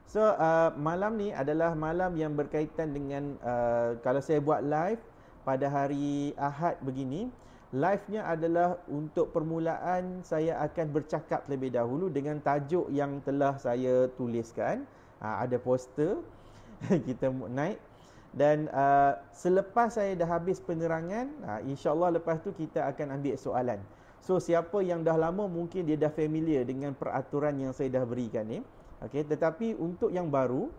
So malam ni adalah malam yang berkaitan dengan kalau saya buat live pada hari Ahad begini, live-nya adalah untuk permulaan saya akan bercakap terlebih dahulu dengan tajuk yang telah saya tuliskan. Ada poster kita naik dan selepas saya dah habis penerangan, insya-Allah lepas tu kita akan ambil soalan. So siapa yang dah lama mungkin dia dah familiar dengan peraturan yang saya dah berikan ni. Okey, tetapi untuk yang baru,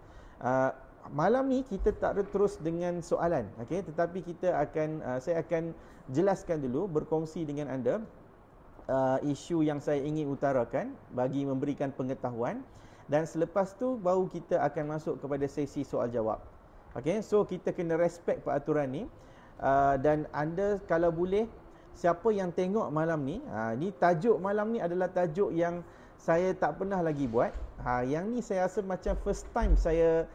malam ni kita tak terus dengan soalan, okey, tetapi kita akan saya akan jelaskan dulu, berkongsi dengan anda isu yang saya ingin utarakan bagi memberikan pengetahuan, dan selepas tu baru kita akan masuk kepada sesi soal jawab. Okey, so kita kena respect peraturan ni, dan anda kalau boleh, siapa yang tengok malam ni, ni tajuk malam ni adalah tajuk yang saya tak pernah lagi buat. Yang ni saya rasa macam first time saya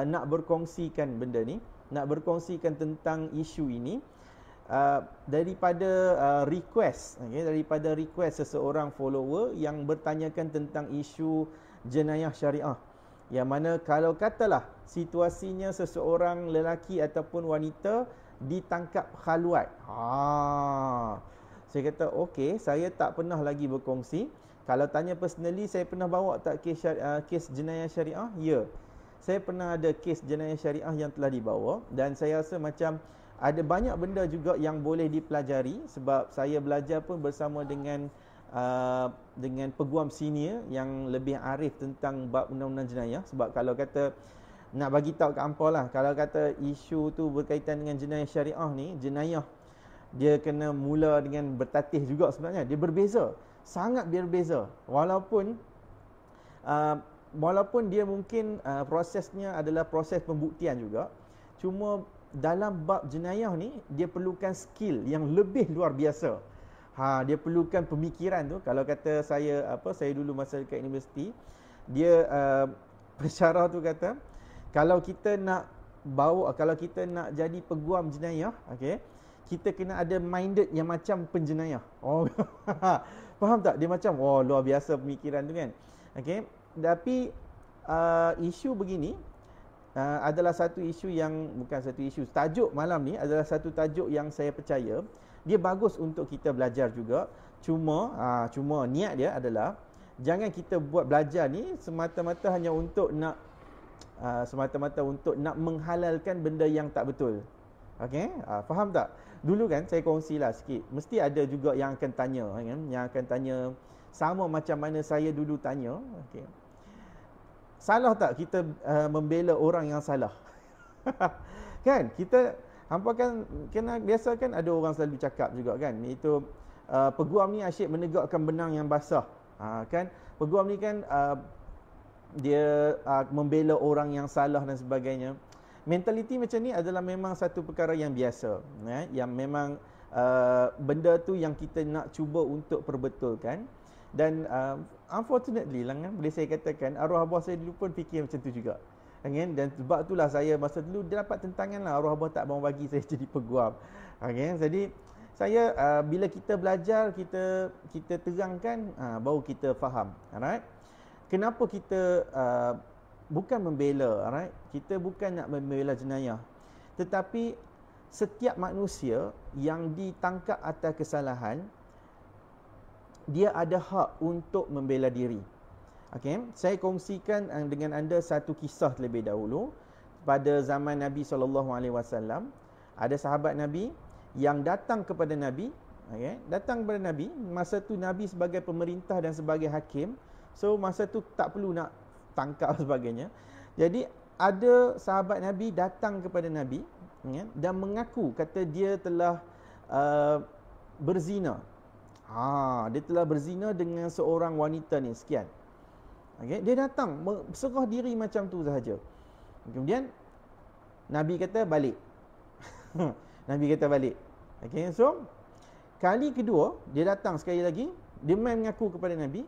nak berkongsikan benda ni, nak berkongsikan tentang isu ini daripada request, okay, daripada request seseorang follower yang bertanyakan tentang isu jenayah syariah. Yang mana kalau katalah situasinya seseorang lelaki ataupun wanita ditangkap khaluat. Saya kata okey, saya tak pernah lagi berkongsi. Kalau tanya personally, saya pernah bawa tak kes jenayah syariah? Ya. Saya pernah ada kes jenayah syariah yang telah dibawa, dan saya rasa macam ada banyak benda juga yang boleh dipelajari, sebab saya belajar pun bersama dengan peguam senior yang lebih arif tentang bab undang-undang jenayah. Sebab kalau kata nak bagi tahu kat hangpa lah, kalau kata isu tu berkaitan dengan jenayah syariah ni, jenayah dia kena mula dengan bertatih juga sebenarnya. Dia berbeza, sangat berbeza. Walaupun dia mungkin prosesnya adalah proses pembuktian juga, cuma dalam bab jenayah ni dia perlukan skill yang lebih luar biasa. Dia perlukan pemikiran tu. Kalau kata saya saya dulu masa dekat universiti, dia pensyarah tu kata, kalau kita nak jadi peguam jenayah, okey, kita kena ada minded yang macam penjenayah. Faham tak? Dia macam luar biasa pemikiran tu kan. Okey, tapi isu begini adalah satu isu yang bukan satu isu. Tajuk malam ni adalah satu tajuk yang saya percaya dia bagus untuk kita belajar juga. Cuma niat dia adalah jangan kita buat belajar ni semata-mata hanya untuk nak menghalalkan benda yang tak betul. Okey, faham tak? Dulu kan saya kongsilah sikit. Mesti ada juga yang akan tanya, kan? Yang akan tanya sama macam mana saya dulu tanya. Okey. Salah tak kita membela orang yang salah? Kan? Hampa kan kena biasa kan ada orang selalu cakap juga kan. Itu peguam ni asyik menegakkan benang yang basah. Kan? Peguam ni kan dia membela orang yang salah dan sebagainya. Mentaliti macam ni adalah memang satu perkara yang biasa, yang memang benda tu yang kita nak cuba untuk perbetulkan. Dan unfortunately lah kan, boleh saya katakan arwah abah saya dulu pun fikir macam tu juga, kan? Dan sebab itulah saya masa dulu dia dapat tentangan lah, arwah abah tak mau bagi saya jadi peguam, kan? Jadi saya bila kita belajar, kita terangkan, baru kita faham. Alright, kenapa kita bukan membela, alright? Kita bukan nak membela jenayah, tetapi setiap manusia yang ditangkap atas kesalahan, dia ada hak untuk membela diri. Okey, saya kongsikan dengan anda satu kisah terlebih dahulu. Pada zaman Nabi SAW, ada sahabat Nabi yang datang kepada Nabi, datang kepada Nabi. Masa tu Nabi sebagai pemerintah dan sebagai hakim, so masa tu tak perlu nak tangkap sebagainya. Jadi ada sahabat Nabi datang kepada Nabi, dan mengaku kata dia telah berzina. Dia telah berzina dengan seorang wanita ni sekian. Dia datang berserah diri macam tu sahaja. Kemudian Nabi kata balik. Nabi kata balik. So kali kedua dia datang sekali lagi, dia mengaku kepada Nabi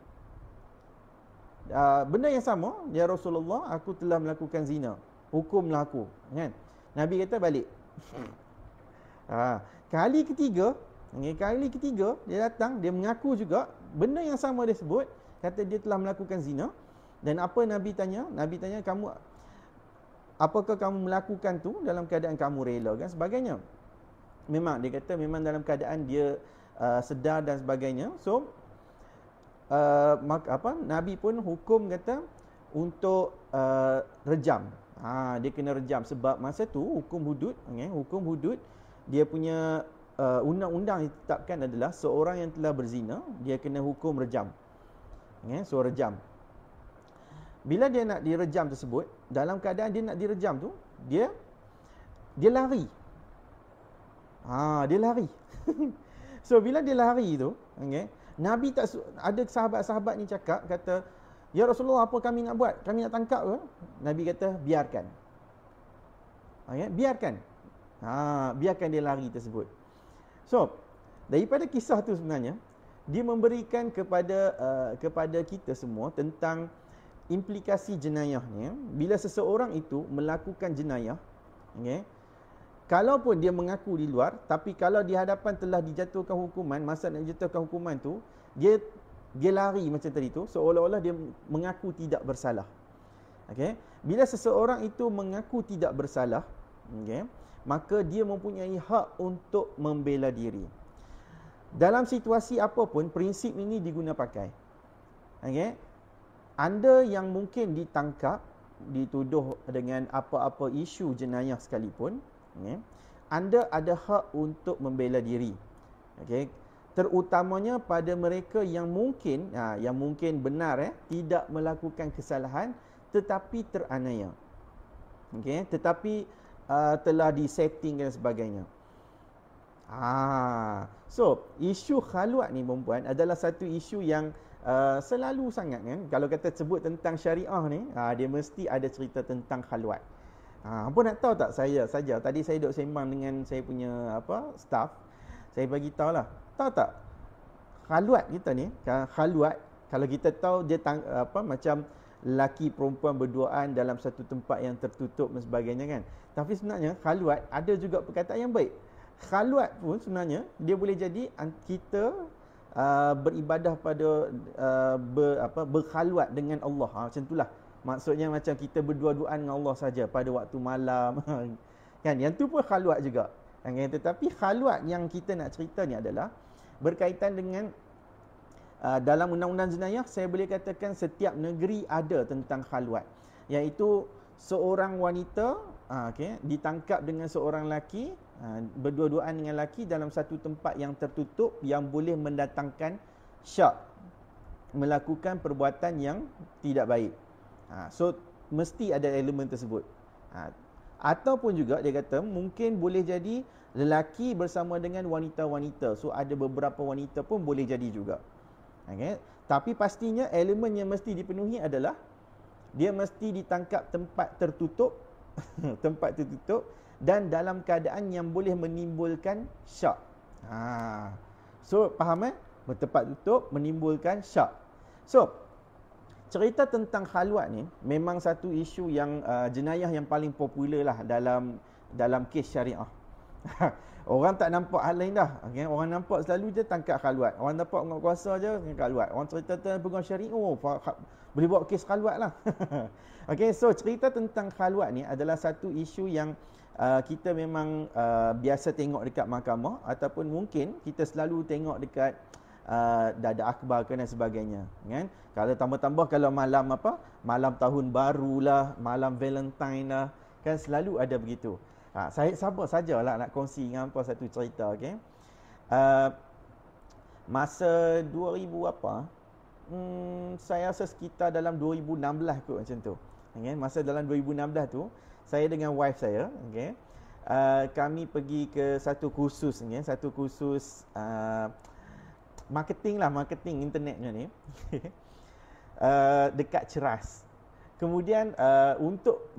benda yang sama, ya Rasulullah, aku telah melakukan zina, hukumlah aku, kan? Nabi kata balik. Kali ketiga dia datang, dia mengaku juga benda yang sama dia sebut, kata dia telah melakukan zina. Dan apa Nabi tanya? Nabi tanya, apakah kamu melakukan tu dalam keadaan kamu rela kan sebagainya. Memang dia kata memang dalam keadaan dia sedar dan sebagainya. So Nabi pun hukum kata untuk rejam. Dia kena rejam sebab masa tu hukum hudud, hukum hudud dia punya undang-undang yang ditetapkan adalah seorang yang telah berzina dia kena hukum rejam. So rejam. Bila dia nak direjam tersebut, dalam keadaan dia nak direjam tu, dia lari. Dia lari. So bila dia lari tu, Nabi tak ada sahabat-sahabat ni cakap kata, "Ya Rasulullah, apa kami nak buat? Kami nak tangkap ke?" Nabi kata, "Biarkan." Biarkan. Biarkan dia lari tersebut. So, daripada kisah tu sebenarnya dia memberikan kepada kita semua tentang implikasi jenayah ni. Bila seseorang itu melakukan jenayah, kalaupun dia mengaku di luar, tapi kalau di hadapan telah dijatuhkan hukuman, masa nak dijatuhkan hukuman tu, dia lari macam tadi tu, seolah-olah dia mengaku tidak bersalah. Bila seseorang itu mengaku tidak bersalah, maka dia mempunyai hak untuk membela diri. Dalam situasi apapun, prinsip ini diguna pakai. Anda yang mungkin ditangkap, dituduh dengan apa-apa isu jenayah sekalipun, anda ada hak untuk membela diri. Terutamanya pada mereka yang mungkin benar tidak melakukan kesalahan tetapi teraniaya. Tetapi telah disetting dan sebagainya. So, isu khaluat ni perempuan adalah satu isu yang selalu sangat kan. Kalau kata sebut tentang syariah ni, dia mesti ada cerita tentang khaluat. Apa nak tahu tak saya saja. Tadi saya duduk sembang dengan saya punya staff. Saya bagi tahu lah. Tahu tak? Khaluat kita ni, khaluat kalau kita tahu dia macam lelaki perempuan berduaan dalam satu tempat yang tertutup dan sebagainya kan. Tapi sebenarnya khaluat ada juga perkataan yang baik. Khaluat pun sebenarnya dia boleh jadi kita beribadah pada berkhaluat dengan Allah. Macam itulah. Maksudnya macam kita berdua-duaan dengan Allah saja pada waktu malam. Kan? Yang tu pun khaluat juga. Tetapi khaluat yang kita nak cerita ni adalah berkaitan dengan dalam undang-undang jenayah, saya boleh katakan setiap negeri ada tentang khaluat. Iaitu seorang wanita ditangkap dengan seorang lelaki, berdua-duaan dengan lelaki dalam satu tempat yang tertutup yang boleh mendatangkan syak, melakukan perbuatan yang tidak baik. So mesti ada elemen tersebut. Ataupun juga dia kata mungkin boleh jadi lelaki bersama dengan wanita-wanita. So ada beberapa wanita pun boleh jadi juga. Tapi pastinya elemen yang mesti dipenuhi adalah dia mesti ditangkap tempat tertutup tempat tertutup dan dalam keadaan yang boleh menimbulkan syak. So faham tempat tutup menimbulkan syak. So cerita tentang khaluat ni memang satu isu yang jenayah yang paling popular lah dalam kes syariah. Orang tak nampak hal lain dah. Orang nampak selalu je tangkap khaluat. Orang nampak dengan kuasa je tangkap khaluat. Orang cerita tentang peguam syariah, boleh buat kes khaluat lah. So cerita tentang khaluat ni adalah satu isu yang kita memang biasa tengok dekat mahkamah ataupun mungkin kita selalu tengok dekat dada akhbar dan sebagainya, kan? Kalau tambah-tambah kalau malam tahun baru lah, malam Valentine lah, kan selalu ada begitu. Saya sabar sajalah nak kongsi dengan apa satu cerita, okey. Masa 2000 saya rasa sekitar dalam 2016 kot macam tu. Okay? Masa dalam 2016 tu, saya dengan wife saya, okay, kami pergi ke satu kursus, satu kursus marketing internetnya ni, dekat Ceras. Kemudian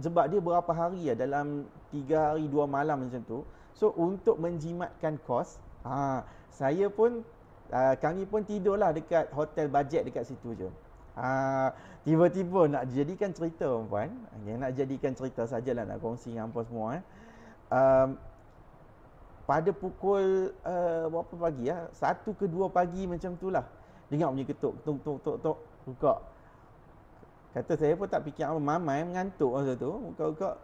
sebab dia berapa hari dalam 3 hari 2 malam macam tu. So untuk menjimatkan kos, kami pun tidurlah dekat hotel bajet dekat situ je. Tiba-tiba nak jadikan cerita puan, nak jadikan cerita sajalah, nak kongsi dengan apa semua. Pada pukul berapa pagi 1 ke 2 pagi macam tu lah, dengar bunyi ketuk, tok, buka. Kata saya pun tak fikir apa, mamai mengantuk masa tu. Muka-muka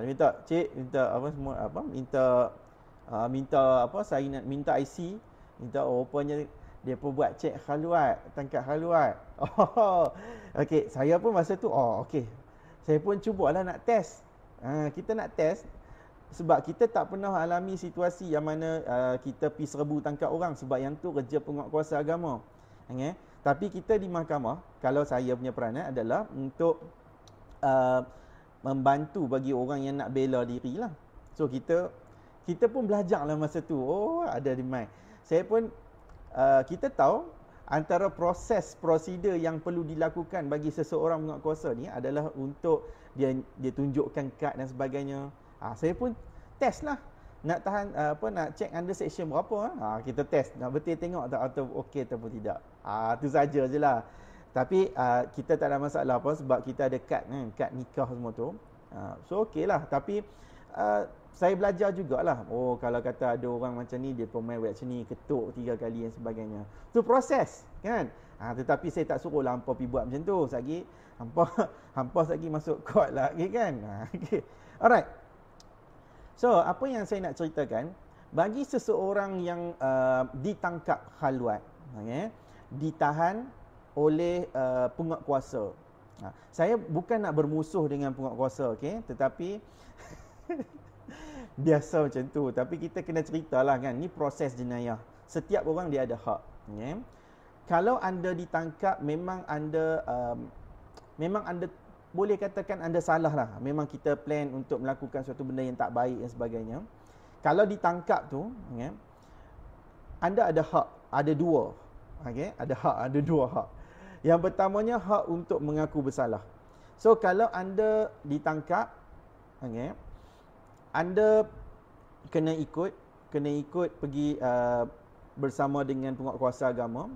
dia minta, cik, minta apa semua, apa, minta apa, saya nak minta IC, minta, rupanya dia pun buat cek haluat, tangkap haluat. Oh, okey, saya pun masa tu, okey. Saya pun cubalah nak test. Kita nak test sebab kita tak pernah alami situasi yang mana kita pergi serbu tangkap orang, sebab yang tu kerja penguatkuasa agama. Okay? Tapi kita di mahkamah, kalau saya punya peranan adalah untuk membantu bagi orang yang nak bela diri lah. So kita pun belajar lah masa tu. Oh, ada demand. Saya pun kita tahu antara proses prosedur yang perlu dilakukan bagi seseorang penguatkuasa ni adalah untuk dia tunjukkan kad dan sebagainya. Saya pun test lah. Nak tahan nak check under section berapa. Kita test. Nak betul tengok tak atau okey ataupun tidak. Tu saja je lah. Tapi kita tak ada masalah apa sebab kita ada kad kan, kad nikah semua tu. So okey lah. Tapi saya belajar jugalah. Oh, kalau kata ada orang macam ni, dia pemain buat macam ni, ketuk 3 kali dan sebagainya. Tu proses kan. Tetapi saya tak suruh lah hampa pergi buat macam tu. Lagi hampa lagi masuk court lah lagi kan. Okay. Alright. So, apa yang saya nak ceritakan, bagi seseorang yang ditangkap khalwat, okay, ditahan oleh penguatkuasa. Saya bukan nak bermusuh dengan penguatkuasa, okay, tetapi biasa macam tu. Tapi kita kena ceritalah kan, ni proses jenayah. Setiap orang dia ada hak. Okay. Kalau anda ditangkap, memang anda boleh katakan anda salah lah. Memang kita plan untuk melakukan suatu benda yang tak baik dan sebagainya. Kalau ditangkap tu, okay, anda ada hak, ada dua. Okay? Ada dua hak. Yang pertamanya hak untuk mengaku bersalah. So, kalau anda ditangkap, okay, anda kena ikut pergi bersama dengan penguatkuasa agama.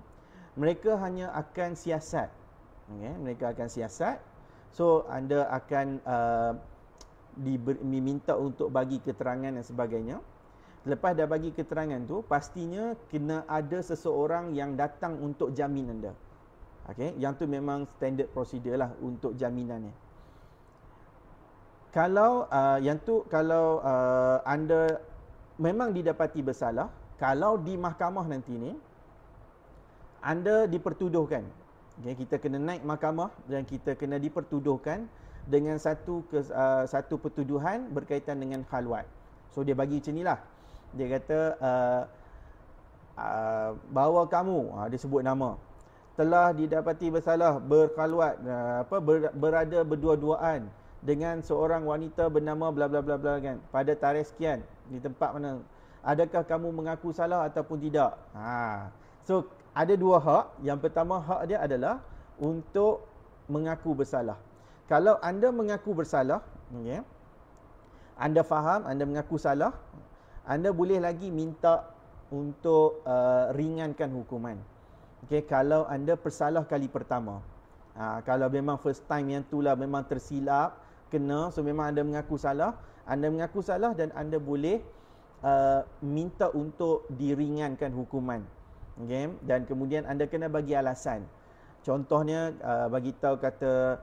Mereka hanya akan siasat. Okay? Mereka akan siasat. So, anda akan diminta untuk bagi keterangan dan sebagainya. Lepas dah bagi keterangan tu, pastinya kena ada seseorang yang datang untuk jamin anda. Okay? Yang tu memang standard prosedur lah untuk jaminannya. Kalau anda memang didapati bersalah, kalau di mahkamah nanti ni, anda dipertuduhkan. Okay, kita kena naik mahkamah dan kita kena dipertuduhkan dengan satu pertuduhan berkaitan dengan khalwat. So dia bagi macam inilah. Dia kata bahawa kamu, dia sebut nama, telah didapati bersalah berkhalwat, berada berdua-duaan dengan seorang wanita bernama bla bla bla bla kan, pada tarikh sekian di tempat mana. Adakah kamu mengaku salah ataupun tidak? So ada dua hak. Yang pertama, hak dia adalah untuk mengaku bersalah. Kalau anda mengaku bersalah, okay, anda faham, anda mengaku salah, anda boleh lagi minta untuk ringankan hukuman. Okay, kalau anda bersalah kali pertama. Kalau memang first time yang tu lah memang tersilap, kena, so memang anda mengaku salah dan anda boleh minta untuk diringankan hukuman. Okay? Dan kemudian anda kena bagi alasan. Contohnya bagi tahu kata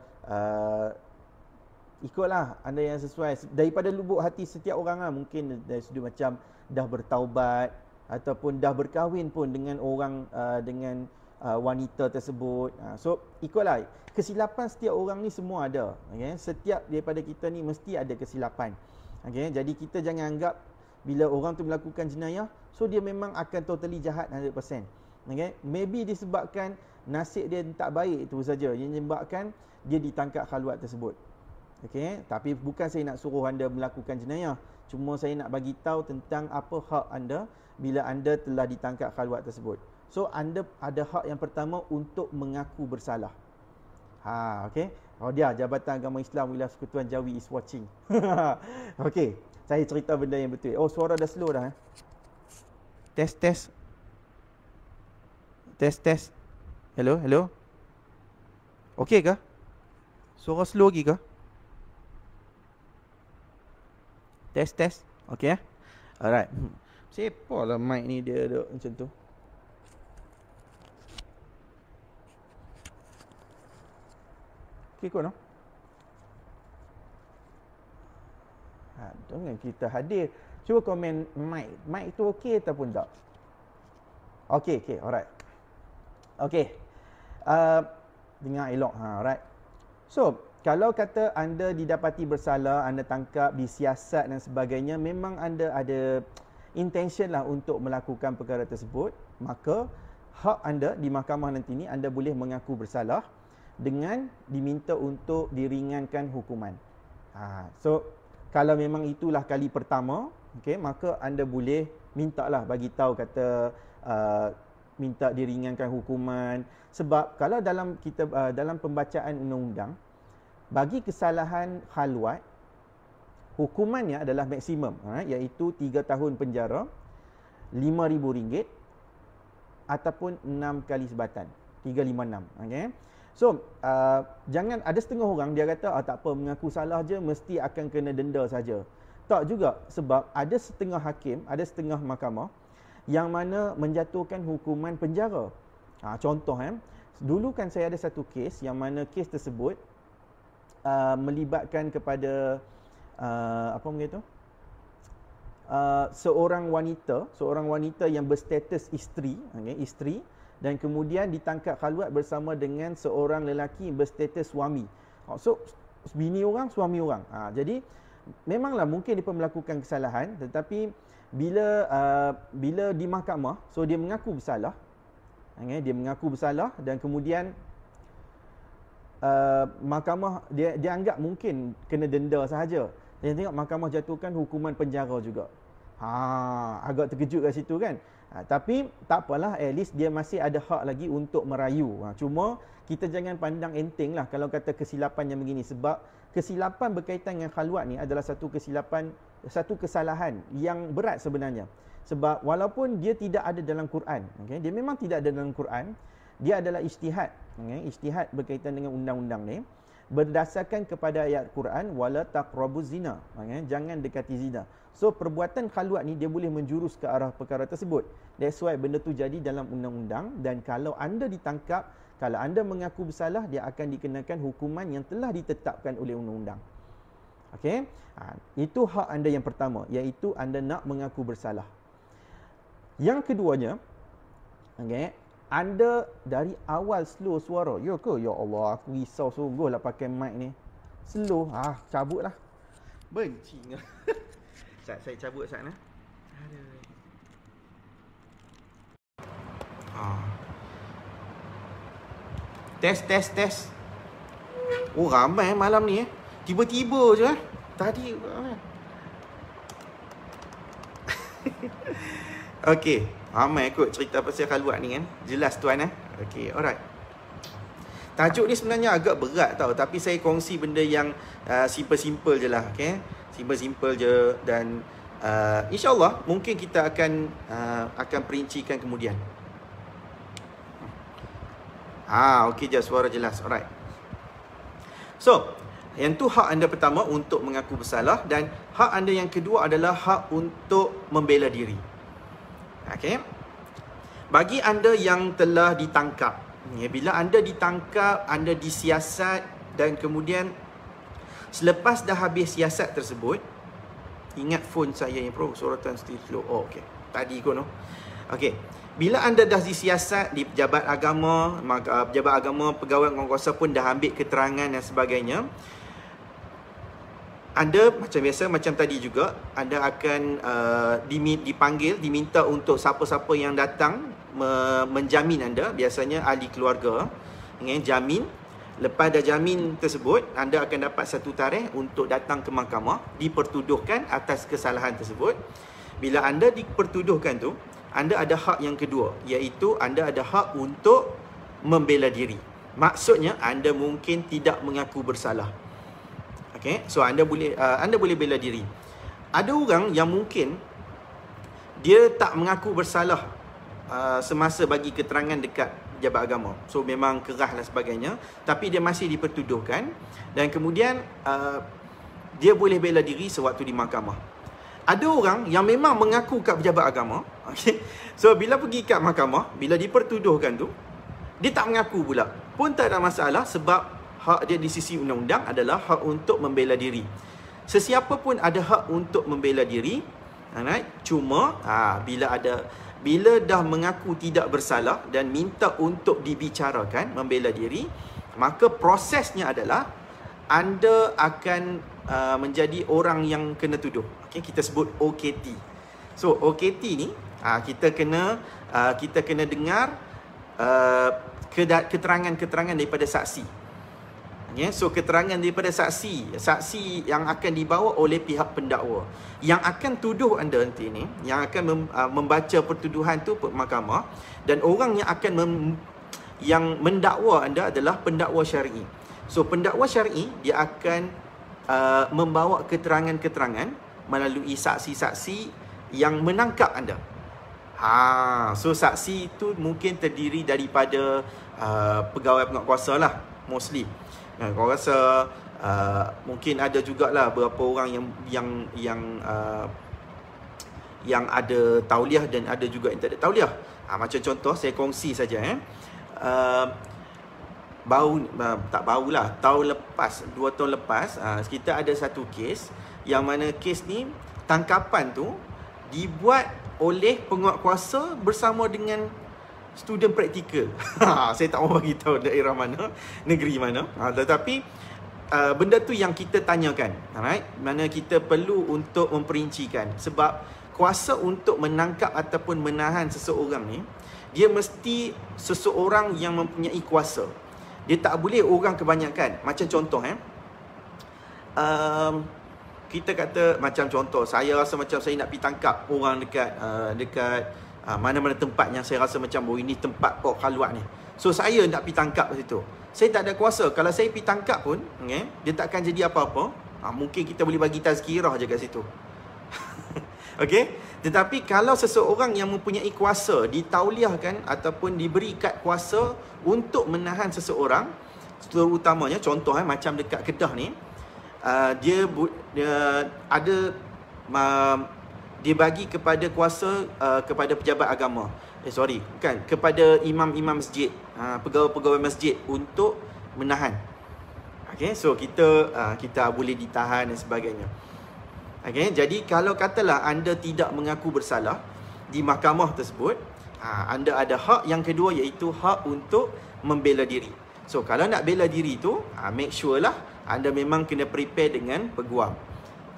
ikutlah anda yang sesuai daripada lubuk hati setiap orang lah. Mungkin dari sudut macam dah bertaubat ataupun dah berkahwin pun dengan orang dengan wanita tersebut. So ikutlah, kesilapan setiap orang ni semua ada. Okay? Setiap daripada kita ni mesti ada kesilapan. Okay? Jadi kita jangan anggap bila orang tu melakukan jenayah, so dia memang akan totally jahat 100%. Okay? Maybe disebabkan nasib dia tak baik itu saja yang menyebabkan dia ditangkap khalwat tersebut. Okay? Tapi bukan saya nak suruh anda melakukan jenayah. Cuma saya nak bagi tahu tentang apa hak anda bila anda telah ditangkap khalwat tersebut. So anda ada hak yang pertama untuk mengaku bersalah. Okay? Oh dia Jabatan Agama Islam Wilayah Persekutuan Jawi is watching. Okay. Saya cerita benda yang betul. Oh, suara dah slow dah. Test. Hello. Okey ke? Suara slow lagi ke? Test. Okey. Alright. Siapa lah mic ni dia duduk macam tu. Okey okey kot no? Dengan kita hadir. Cuba komen mic. Mic tu okey ataupun tak? Okey, alright. Okey. Dengar elok. Alright. So, kalau kata anda didapati bersalah, anda tangkap, disiasat dan sebagainya, memang anda ada intention lah untuk melakukan perkara tersebut, maka hak anda di mahkamah nanti ni, anda boleh mengaku bersalah dengan diminta untuk diringankan hukuman. So, kalau memang itulah kali pertama, okay, maka anda boleh mintalah bagi tahu kata minta diringankan hukuman. Sebab kalau dalam kita dalam pembacaan undang-undang, bagi kesalahan khalwat, hukumannya adalah maksimum, iaitu 3 tahun penjara, RM5,000 ataupun 6 kali sebatan, 356. Okay? So, jangan ada setengah orang dia kata tak apa, mengaku salah je mesti akan kena denda saja. Tak juga, sebab ada setengah hakim, ada setengah mahkamah yang mana menjatuhkan hukuman penjara. Contoh, dulu kan saya ada satu kes yang mana kes tersebut melibatkan kepada seorang wanita yang berstatus isteri, isteri, dan kemudian ditangkap khalwat bersama dengan seorang lelaki berstatus suami. So bini orang, suami orang. Jadi memanglah mungkin dia melakukan kesalahan, tetapi bila di mahkamah, so dia mengaku bersalah. Dia mengaku bersalah dan kemudian mahkamah dia anggap mungkin kena denda sahaja. Dan tengok mahkamah jatuhkan hukuman penjara juga. Agak terkejut kat situ kan. Tapi tak apalah, at least dia masih ada hak lagi untuk merayu. Cuma kita jangan pandang enteng lah kalau kata kesilapan yang begini, sebab kesilapan berkaitan dengan khalwat ni adalah satu kesalahan yang berat sebenarnya. Sebab walaupun dia tidak ada dalam Quran, dia memang tidak ada dalam Quran, dia adalah ijtihad. Ijtihad berkaitan dengan undang-undang ni berdasarkan kepada ayat Quran, wala taqrabuz zina, jangan dekati zina. So perbuatan khalwat ni dia boleh menjurus ke arah perkara tersebut. That's why benda tu jadi dalam undang-undang, dan kalau anda ditangkap, kalau anda mengaku bersalah, dia akan dikenakan hukuman yang telah ditetapkan oleh undang-undang. Okey, itu hak anda yang pertama, iaitu anda nak mengaku bersalah. Yang keduanya, anda dari awal slow suara. Ya ke? Ya Allah, aku risau sungguh lah pakai mic ni. Slow. Cabutlah. Benci. Saya cabut sana. Test. Oh, ramai malam ni Tiba-tiba je tadi. Okey, ramai kot cerita pasal khalwat ni kan. Jelas tuan Okey, alright. Tajuk ni sebenarnya agak berat tau, tapi saya kongsi benda yang simple-simple je lah, okey. Simple-simple je, dan insya-Allah mungkin kita akan perincikan kemudian. Okey je, suara jelas. Alright. So, yang tu hak anda pertama untuk mengaku bersalah, dan hak anda yang kedua adalah hak untuk membela diri. Okey. Bagi anda yang telah ditangkap, bila anda ditangkap, anda disiasat, dan kemudian selepas dah habis siasat tersebut, ingat phone saya yang suratan still slow. Okey. Tadi kot Okey. Bila anda dah disiasat di pejabat agama, pegawai kuasa pun dah ambil keterangan dan sebagainya, anda macam biasa, macam tadi juga, anda akan diminta untuk siapa-siapa yang datang menjamin anda, biasanya ahli keluarga, jamin. Lepas dah jamin tersebut, anda akan dapat satu tarikh untuk datang ke mahkamah, dipertuduhkan atas kesalahan tersebut. Bila anda dipertuduhkan tu, anda ada hak yang kedua, iaitu anda ada hak untuk membela diri. Maksudnya, anda mungkin tidak mengaku bersalah. Okay, so anda boleh bela diri. Ada orang yang mungkin dia tak mengaku bersalah semasa bagi keterangan dekat pejabat agama. So memang kerah dan sebagainya, tapi dia masih dipertuduhkan, dan kemudian dia boleh bela diri sewaktu di mahkamah. Ada orang yang memang mengaku kat pejabat agama, okay? So bila pergi kat mahkamah, bila dipertuduhkan tu, dia tak mengaku pula. Pun tak ada masalah, sebab hak dia di sisi undang-undang adalah hak untuk membela diri. Sesiapa pun ada hak untuk membela diri. Alright? Cuma bila dah mengaku tidak bersalah dan minta untuk dibicarakan membela diri, maka prosesnya adalah anda akan menjadi orang yang kena tuduh. Okay, kita sebut OKT. So OKT ni kita kena dengar keterangan-keterangan daripada saksi. Okay, so keterangan daripada saksi yang akan dibawa oleh pihak pendakwa. Yang akan tuduh anda nanti ni, yang akan membaca pertuduhan tu mahkamah, dan orang yang akan yang mendakwa anda adalah pendakwa syar'i. So pendakwa syar'i dia akan membawa keterangan-keterangan melalui saksi-saksi yang menangkap anda. So saksi itu mungkin terdiri daripada pegawai penguatkuasa lah, mostly. Kau rasa mungkin ada jugalah beberapa orang yang ada tauliah dan ada juga yang tak ada tauliah. Macam contoh saya kongsi saja tahun lepas, 2 tahun lepas, kita ada satu kes yang mana kes ni tangkapan tu dibuat oleh penguatkuasa bersama dengan student praktikal. Saya tak mahu bagi tahu daerah mana, negeri mana. Tetapi benda tu yang kita tanyakan, alright? Mana kita perlu untuk memperincikan, sebab kuasa untuk menangkap ataupun menahan seseorang ni, dia mesti seseorang yang mempunyai kuasa. Dia tak boleh orang kebanyakan. Macam contoh kita kata macam contoh, saya rasa macam saya nak pergi tangkap orang dekat mana-mana tempat yang saya rasa macam ini tempat kok khaluat ni. So saya nak pergi tangkap kat situ. Saya tak ada kuasa. Kalau saya pergi tangkap pun, dia takkan jadi apa-apa. Mungkin kita boleh bagi tazkirah je kat situ. Okey? Tetapi kalau seseorang yang mempunyai kuasa ditauliahkan ataupun diberi kad kuasa untuk menahan seseorang, terutamanya contoh macam dekat Kedah ni, dia bagi kepada kuasa kepada pejabat agama. Kepada imam-imam masjid, pegawai-pegawai masjid untuk menahan. Okey, so kita boleh ditahan dan sebagainya. Okay, jadi kalau katalah anda tidak mengaku bersalah di mahkamah tersebut, anda ada hak yang kedua, iaitu hak untuk membela diri. So kalau nak bela diri tu, make sure lah anda memang kena prepare dengan peguam.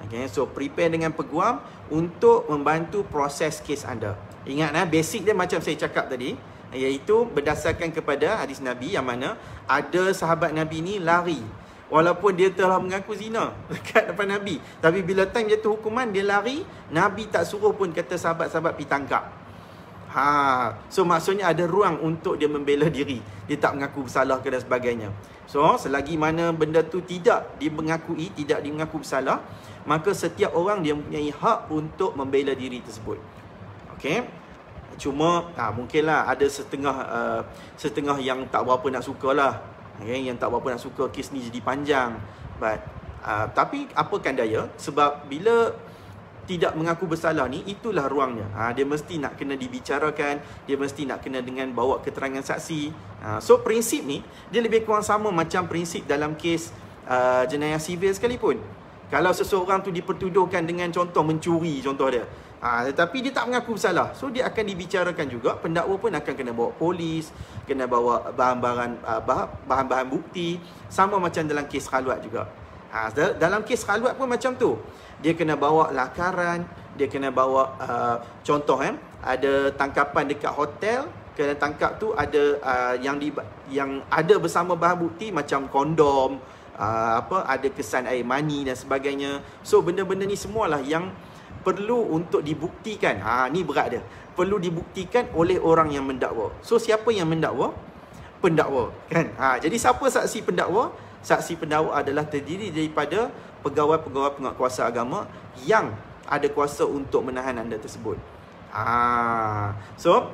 Okay, so prepare dengan peguam untuk membantu proses kes anda. Ingat basic dia macam saya cakap tadi, iaitu berdasarkan kepada hadis Nabi yang mana ada sahabat Nabi ni lari walaupun dia telah mengaku zina dekat depan Nabi, tapi bila time jatuh hukuman dia lari, Nabi tak suruh pun kata sahabat-sahabat pergi tangkap. So maksudnya ada ruang untuk dia membela diri, dia tak mengaku bersalah ke dan sebagainya. So selagi mana benda tu tidak dimengaku bersalah, maka setiap orang dia mempunyai hak untuk membela diri tersebut. Okey. Cuma mungkinlah ada setengah yang tak berapa nak sukalah. Okay, yang tak berapa nak suka kes ni jadi panjang. Tapi apakan daya, sebab bila tidak mengaku bersalah ni, itulah ruangnya. Dia mesti nak kena dibicarakan, dia mesti nak kena dengan bawa keterangan saksi. So prinsip ni dia lebih kurang sama macam prinsip dalam kes jenayah sivil sekalipun. Kalau seseorang tu dipertuduhkan dengan contoh mencuri, contoh dia, tetapi dia tak mengaku bersalah, so dia akan dibicarakan juga. Pendakwa pun akan kena bawa polis, kena bawa bahan-bahan bukti. Sama macam dalam kes khaluat juga. Dalam kes khaluat pun macam tu. Dia kena bawa lakaran, dia kena bawa contoh ada tangkapan dekat hotel, kena tangkap tu ada yang ada bersama bahan bukti macam kondom, ada kesan air mani dan sebagainya. So benda-benda ni semualah yang perlu untuk dibuktikan. Ni berat dia. Perlu dibuktikan oleh orang yang mendakwa. So siapa yang mendakwa? Pendakwa, kan? Jadi siapa saksi pendakwa? Saksi pendakwa adalah terdiri daripada pegawai-pegawai penguatkuasa agama yang ada kuasa untuk menahan anda tersebut. So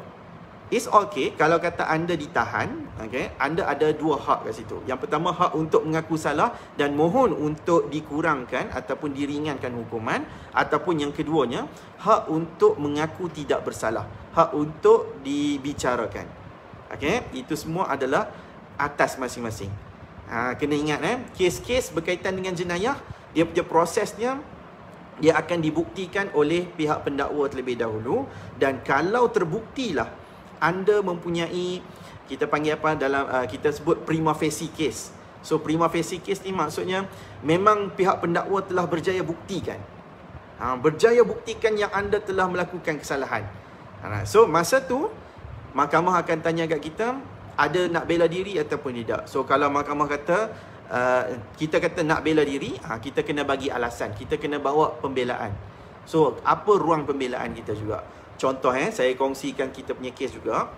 it's okay kalau kata anda ditahan, okay? Anda ada dua hak kat situ. Yang pertama, hak untuk mengaku salah dan mohon untuk dikurangkan ataupun diringankan hukuman. Ataupun yang keduanya, hak untuk mengaku tidak bersalah, hak untuk dibicarakan. Okay? Itu semua adalah atas masing-masing. Kena ingat kes-kes berkaitan dengan jenayah, dia punya prosesnya dia akan dibuktikan oleh pihak pendakwa terlebih dahulu. Dan kalau terbuktilah anda mempunyai, kita panggil apa dalam kita sebut prima facie case. So prima facie case ni maksudnya memang pihak pendakwa telah berjaya buktikan, berjaya buktikan yang anda telah melakukan kesalahan. So masa tu mahkamah akan tanya kat kita, ada nak bela diri ataupun tidak. So kalau mahkamah kata kita kata nak bela diri, kita kena bagi alasan, kita kena bawa pembelaan. So apa ruang pembelaan kita juga. Contoh saya kongsikan kita punya kes juga.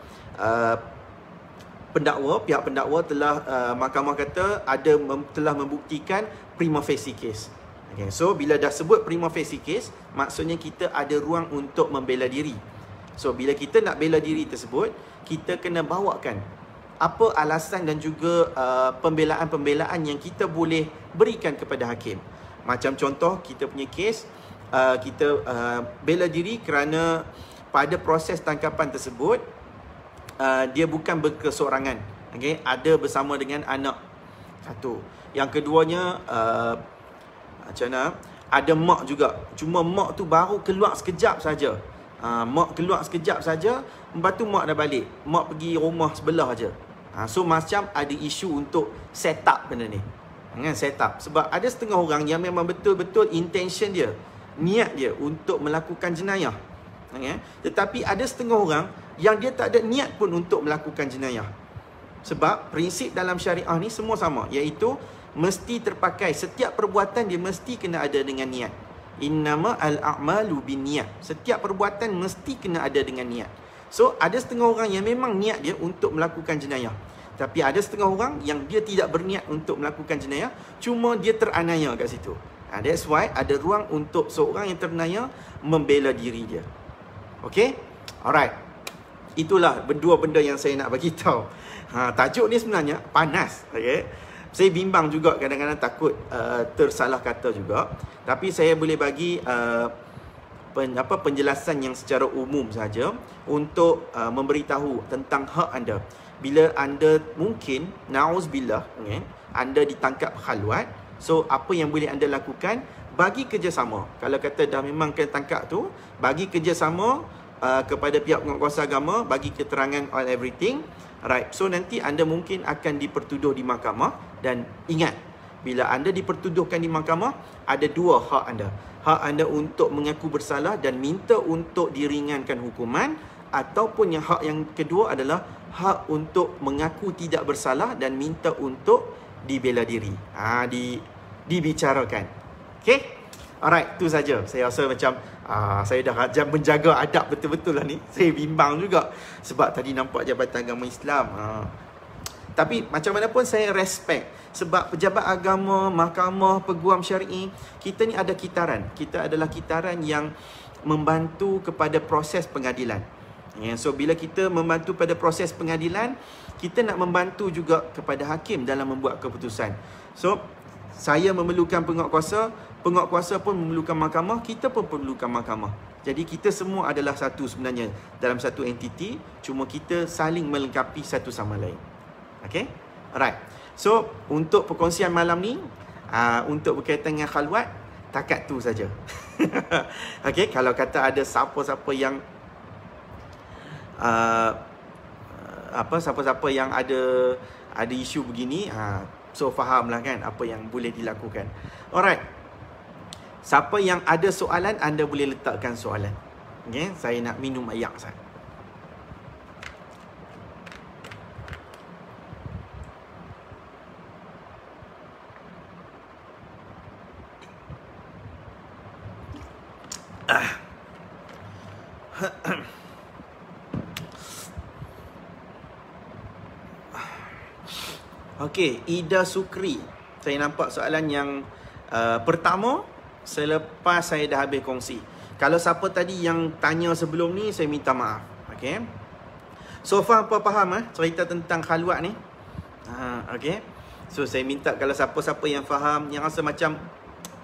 Pihak pendakwa telah mahkamah kata telah membuktikan prima facie case. Okay, so bila dah sebut prima facie case, maksudnya kita ada ruang untuk membela diri. So bila kita nak bela diri tersebut, kita kena bawakan apa alasan dan juga pembelaan-pembelaan yang kita boleh berikan kepada hakim. Macam contoh kita punya kes, kita bela diri kerana pada proses tangkapan tersebut dia bukan berkesorangan, okay? Ada bersama dengan anak satu. Yang keduanya macam mana, ada mak juga, cuma mak tu baru keluar sekejap saja. Mak keluar sekejap saja, lepas tu mak dah balik, mak pergi rumah sebelah aja. So macam ada isu untuk set up benda ni, set up. Sebab ada setengah orang yang memang betul-betul intention dia, niat dia untuk melakukan jenayah, tetapi ada setengah orang yang dia tak ada niat pun untuk melakukan jenayah. Sebab prinsip dalam syariah ni semua sama, iaitu mesti terpakai, setiap perbuatan dia mesti kena ada dengan niat. Innama al-a'malu binniyat. Setiap perbuatan mesti kena ada dengan niat. So ada setengah orang yang memang niat dia untuk melakukan jenayah, tapi ada setengah orang yang dia tidak berniat untuk melakukan jenayah, cuma dia teranaya kat situ. That's why ada ruang untuk seorang yang teranaya membela diri dia. Okay? Alright. Itulah dua benda yang saya nak bagi tahu. Tajuk ni sebenarnya panas. Okay? Saya bimbang juga, kadang-kadang takut tersalah kata juga. Tapi saya boleh bagi penjelasan yang secara umum saja untuk memberitahu tentang hak anda. Bila anda mungkin, na'uzubillah, anda ditangkap khalwat, so apa yang boleh anda lakukan? Bagi kerjasama. Kalau kata dah memang kena tangkap tu, bagi kerjasama kepada pihak penguatkuasa agama, bagi keterangan on everything. Right. So nanti anda mungkin akan dipertuduh di mahkamah. Dan ingat, bila anda dipertuduhkan di mahkamah, ada dua hak anda. Hak anda untuk mengaku bersalah dan minta untuk diringankan hukuman, ataupun yang hak yang kedua adalah hak untuk mengaku tidak bersalah dan minta untuk dibela diri. Dibicarakan. Okay? Alright, tu saja. Saya rasa macam saya dah menjaga adab betul-betul lah ni. Saya bimbang juga sebab tadi nampak Jabatan Agama Islam. Tapi macam mana pun saya respect, sebab pejabat agama, mahkamah, peguam syar'i, kita ni ada kitaran. Kita adalah kitaran yang membantu kepada proses pengadilan. So bila kita membantu pada proses pengadilan, kita nak membantu juga kepada hakim dalam membuat keputusan. So saya memerlukan penguatkuasa, penguatkuasa pun memerlukan mahkamah, kita pun memerlukan mahkamah. Jadi kita semua adalah satu sebenarnya dalam satu entiti, cuma kita saling melengkapi satu sama lain. Okay? Alright. So untuk perkongsian malam ni, untuk berkaitan dengan khalwat, takat tu saja. Okay, kalau kata ada siapa-siapa yang siapa-siapa yang ada isu begini, so fahamlah kan apa yang boleh dilakukan. Alright. Siapa yang ada soalan, anda boleh letakkan soalan. Okay, saya nak minum air sah. Okey, Ida Sukri. Saya nampak soalan yang pertama selepas saya dah habis kongsi. Kalau siapa tadi yang tanya sebelum ni, saya minta maaf. Okey. So far apa faham cerita tentang khalwat ni? Okey. So saya minta kalau siapa-siapa yang faham, yang rasa macam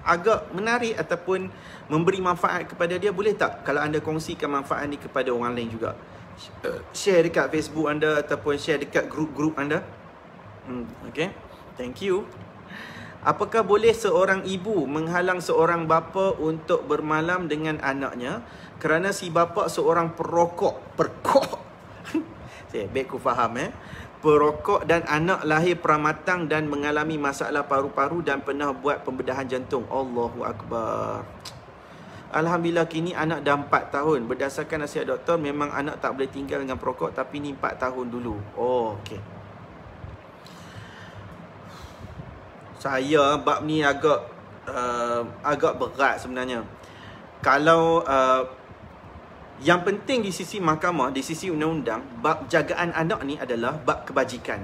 agak menarik ataupun memberi manfaat kepada dia, boleh tak kalau anda kongsikan manfaat ni kepada orang lain juga? Share dekat Facebook anda ataupun share dekat grup-grup anda. Okay. Thank you. Apakah boleh seorang ibu menghalang seorang bapa untuk bermalam dengan anaknya kerana si bapa seorang perokok? Saya baik ku faham perokok dan anak lahir pramatang dan mengalami masalah paru-paru dan pernah buat pembedahan jantung. Allahu Akbar. Alhamdulillah kini anak dah 4 tahun. Berdasarkan nasihat doktor memang anak tak boleh tinggal dengan perokok, tapi ni 4 tahun dulu. Oh, okey. Saya bab ni agak berat sebenarnya. Kalau yang penting di sisi mahkamah, di sisi undang-undang, bab jagaan anak ni adalah bab kebajikan.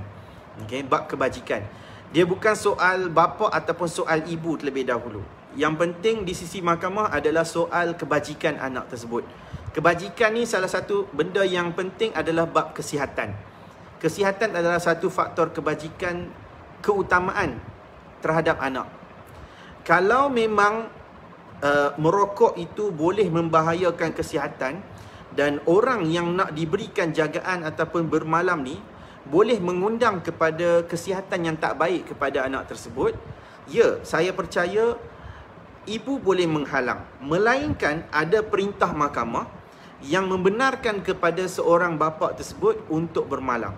Okey, bab kebajikan. Dia bukan soal bapa ataupun soal ibu terlebih dahulu. Yang penting di sisi mahkamah adalah soal kebajikan anak tersebut. Kebajikan ni salah satu benda yang penting adalah bab kesihatan. Kesihatan adalah satu faktor kebajikan, keutamaan terhadap anak. Kalau memang merokok itu boleh membahayakan kesihatan dan orang yang nak diberikan jagaan ataupun bermalam ni boleh mengundang kepada kesihatan yang tak baik kepada anak tersebut, ya, saya percaya ibu boleh menghalang, melainkan ada perintah mahkamah yang membenarkan kepada seorang bapa tersebut untuk bermalam.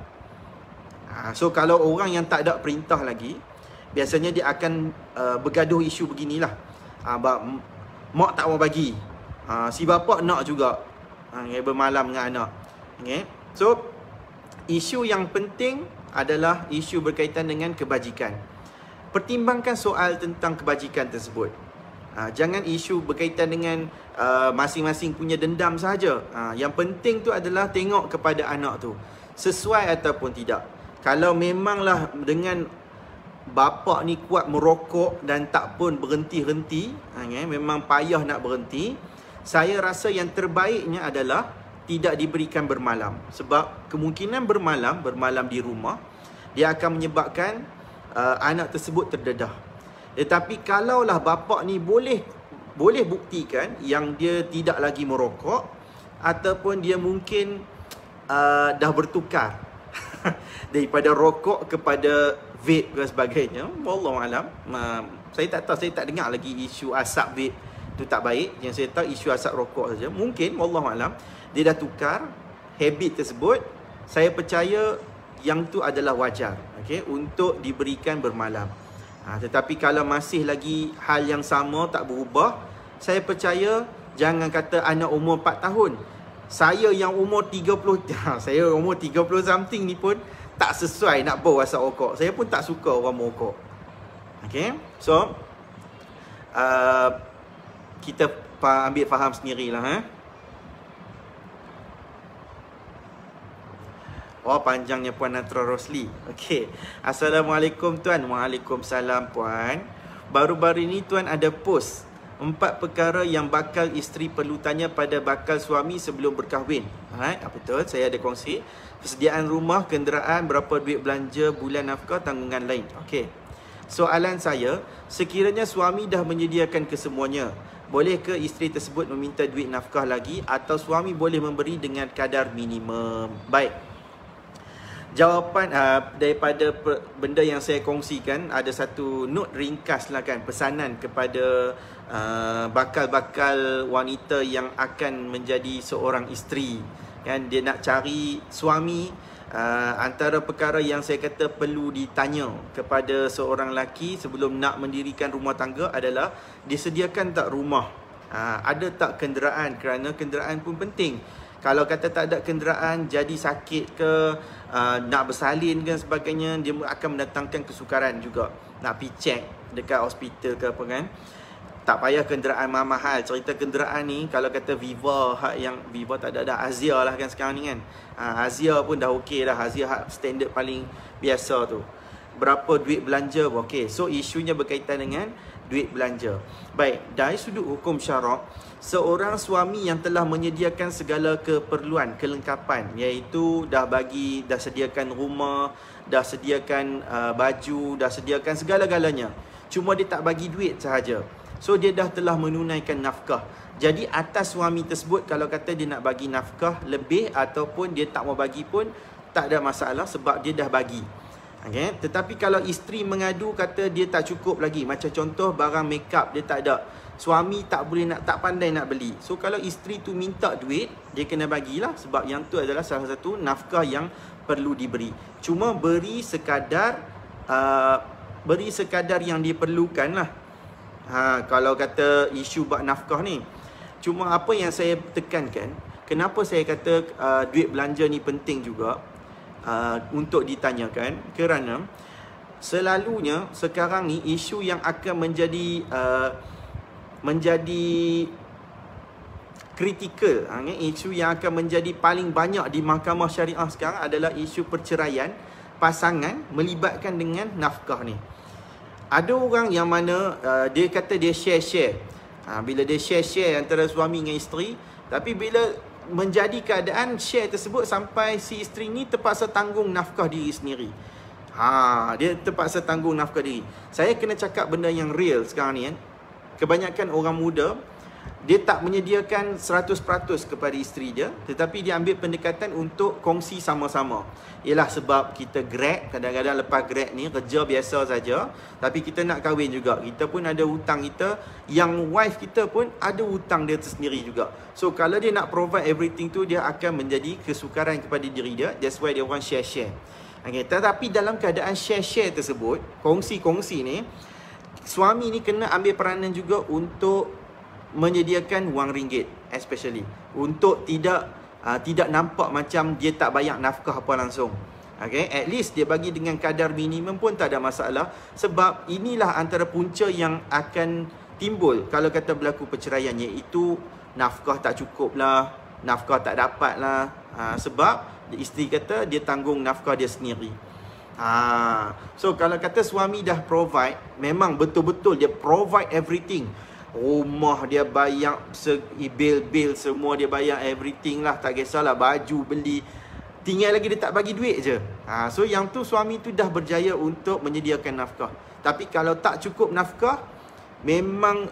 So kalau orang yang tak ada perintah lagi, biasanya dia akan bergaduh isu beginilah. Mak tak mau bagi, si bapa nak juga bermalam dengan anak. Okay? So isu yang penting adalah isu berkaitan dengan kebajikan. Pertimbangkan soal tentang kebajikan tersebut. Jangan isu berkaitan dengan masing-masing punya dendam sahaja. Yang penting tu adalah tengok kepada anak tu sesuai ataupun tidak. Kalau memanglah dengan bapa ni kuat merokok dan tak pun berhenti-henti, memang payah nak berhenti, saya rasa yang terbaiknya adalah tidak diberikan bermalam. Sebab kemungkinan bermalam di rumah, dia akan menyebabkan anak tersebut terdedah. Tetapi kalaulah bapa ni boleh buktikan yang dia tidak lagi merokok, ataupun dia mungkin dah bertukar daripada rokok kepada vape dan sebagainya, wallahualam. Saya tak tahu, saya tak dengar lagi isu asap vape tu tak baik. Yang saya tahu isu asap rokok saja. Mungkin wallahualam dia dah tukar habit tersebut. Saya percaya yang tu adalah wajar, okey, untuk diberikan bermalam. Tetapi kalau masih lagi hal yang sama tak berubah, saya percaya jangan kata anak umur 4 tahun. Saya yang umur 30, saya umur 30 something ni pun tak sesuai nak bawa asap rokok. Saya pun tak suka orang merokok. Okay, so kita ambil faham sendirilah. Oh, panjangnya Puan Natra Rosli. Okay, Assalamualaikum Tuan. Waalaikumsalam Puan. Baru-baru ini Tuan ada post 4 perkara yang bakal isteri perlu tanya pada bakal suami sebelum berkahwin. Betul, saya ada kongsi. Persediaan rumah, kenderaan, berapa duit belanja bulan, nafkah, tanggungan lain. Okey. Soalan saya, sekiranya suami dah menyediakan kesemuanya, boleh ke isteri tersebut meminta duit nafkah lagi atau suami boleh memberi dengan kadar minimum? Baik. Jawapan daripada benda yang saya kongsikan, ada satu note ringkas lah kan, pesanan kepada bakal-bakal wanita yang akan menjadi seorang isteri. Kan, dia nak cari suami, antara perkara yang saya kata perlu ditanya kepada seorang lelaki sebelum nak mendirikan rumah tangga adalah disediakan tak rumah, ada tak kenderaan, kerana kenderaan pun penting. Kalau kata tak ada kenderaan, jadi sakit ke, nak bersalin dan sebagainya, dia akan mendatangkan kesukaran juga. Nak pergi check dekat hospital ke apa kan. Tak payah kenderaan mahal. Cerita kenderaan ni, kalau kata Viva, yang Viva tak ada, dah Azia lah kan sekarang ni kan. Azia pun dah okey dah. Azia standard paling biasa tu. Berapa duit belanja, okey. So isunya berkaitan dengan duit belanja. Baik, dari sudut hukum syarak, seorang suami yang telah menyediakan segala keperluan, kelengkapan, iaitu dah sediakan rumah, dah sediakan baju, dah sediakan segala-galanya, cuma dia tak bagi duit sahaja. So dia dah telah menunaikan nafkah. Jadi atas suami tersebut, kalau kata dia nak bagi nafkah lebih ataupun dia tak mau bagi pun tak ada masalah, sebab dia dah bagi. Okay? Tetapi kalau isteri mengadu kata dia tak cukup lagi, macam contoh barang makeup dia tak ada, suami tak pandai nak beli. So kalau isteri tu minta duit, dia kena bagilah, sebab yang tu adalah salah satu nafkah yang perlu diberi. Cuma beri sekadar yang diperlukan lah. Kalau kata isu bab nafkah ni, cuma apa yang saya tekankan, kenapa saya kata duit belanja ni penting juga untuk ditanyakan, kerana selalunya sekarang ni isu yang akan menjadi kritikal, isu yang akan menjadi paling banyak di mahkamah syariah sekarang adalah isu perceraian pasangan melibatkan dengan nafkah ni. Ada orang yang mana dia kata dia share. Bila dia share antara suami dengan isteri, tapi bila menjadi keadaan share tersebut sampai si isteri ni terpaksa tanggung nafkah diri sendiri. Dia terpaksa tanggung nafkah diri. Saya kena cakap benda yang real sekarang ni kan. Kebanyakan orang muda, dia tak menyediakan 100% kepada isteri dia, tetapi dia ambil pendekatan untuk kongsi sama-sama. Ialah sebab kita grad, kadang-kadang lepas grad ni kerja biasa saja, tapi kita nak kahwin juga. Kita pun ada hutang kita, yang wife kita pun ada hutang dia tersendiri juga. So kalau dia nak provide everything tu, dia akan menjadi kesukaran kepada diri dia. That's why dia orang share. Okay, tetapi dalam keadaan share tersebut, kongsi-kongsi ni, suami ni kena ambil peranan juga untuk menyediakan wang ringgit, especially untuk tidak nampak macam dia tak bayar nafkah apa langsung. Okay, at least dia bagi dengan kadar minimum pun tak ada masalah, sebab inilah antara punca yang akan timbul kalau kata berlaku perceraian, iaitu nafkah tak cukup lah, nafkah tak dapat lah, sebab isteri kata dia tanggung nafkah dia sendiri. So kalau kata suami dah provide, memang betul-betul dia provide everything, rumah dia bayar, bil semua dia bayar, everything lah, tak kisahlah baju beli, tinggal lagi dia tak bagi duit je. So yang tu suami tu dah berjaya untuk menyediakan nafkah. Tapi kalau tak cukup nafkah, memang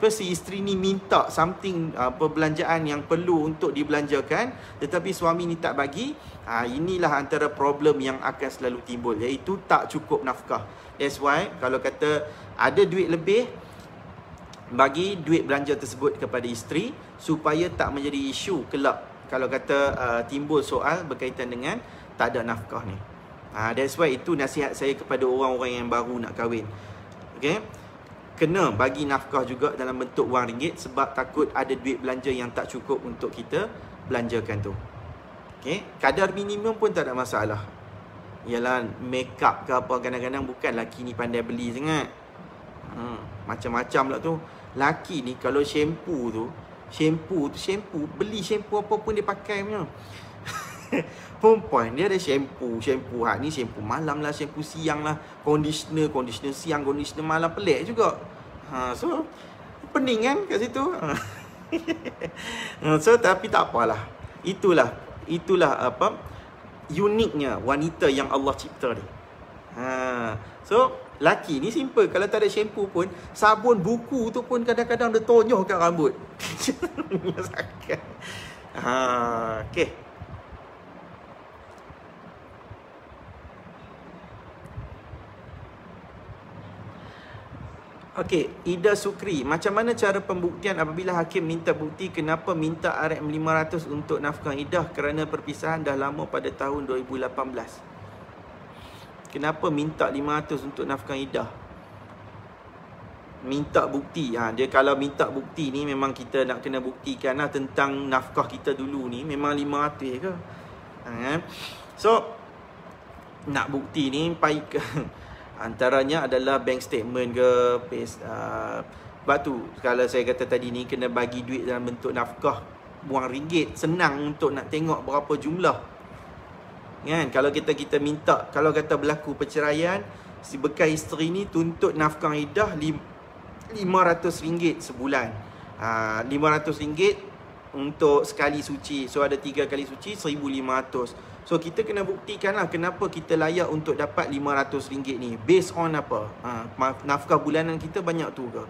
si isteri ni minta something, perbelanjaan yang perlu untuk dibelanjakan, tetapi suami ni tak bagi. Inilah antara problem yang akan selalu timbul, iaitu tak cukup nafkah. That's why kalau kata ada duit lebih, bagi duit belanja tersebut kepada isteri, supaya tak menjadi isu kelak kalau kata timbul soal berkaitan dengan tak ada nafkah ni. That's why itu nasihat saya kepada orang-orang yang baru nak kahwin. Okay, kena bagi nafkah juga dalam bentuk wang ringgit, sebab takut ada duit belanja yang tak cukup untuk kita belanjakan tu. Okay, kadar minimum pun tak ada masalah. Yalah, make up ke apa, kadang-kadang bukan laki ni pandai beli sangat. Macam-macam lah tu. Laki ni kalau shampoo, beli shampoo apa pun dia pakai punya. Perempuan dia ada shampoo ni shampoo malam lah, shampoo siang lah, conditioner siang, conditioner malam, pelik juga. So pening kan kat situ. So tapi tak apalah. Itulah apa uniknya wanita yang Allah cipta ni. So laki ni simple, kalau tak ada shampoo pun, sabun buku tu pun kadang-kadang dia tonyoh kat rambut. Okay. Okey, Ida Sukri, macam mana cara pembuktian apabila hakim minta bukti kenapa minta RM500 untuk nafkah idah kerana perpisahan dah lama pada tahun 2018? Kenapa minta 500 untuk nafkah idah? Minta bukti. Dia kalau minta bukti ni memang kita nak kena buktikan lah tentang nafkah kita dulu ni memang 500 ke? So nak bukti ni baik antaranya adalah bank statement ke, sebab tu kalau saya kata tadi ni kena bagi duit dalam bentuk nafkah wang ringgit, senang untuk nak tengok berapa jumlah. Kan, kalau kita minta, kalau kata berlaku perceraian, si bekas isteri ni tuntut nafkah idah RM500 sebulan. RM500 untuk sekali suci. So ada 3 kali suci, RM1,500. So kita kena buktikanlah kenapa kita layak untuk dapat RM500 ni. Based on apa? Nafkah bulanan kita banyak tu ke?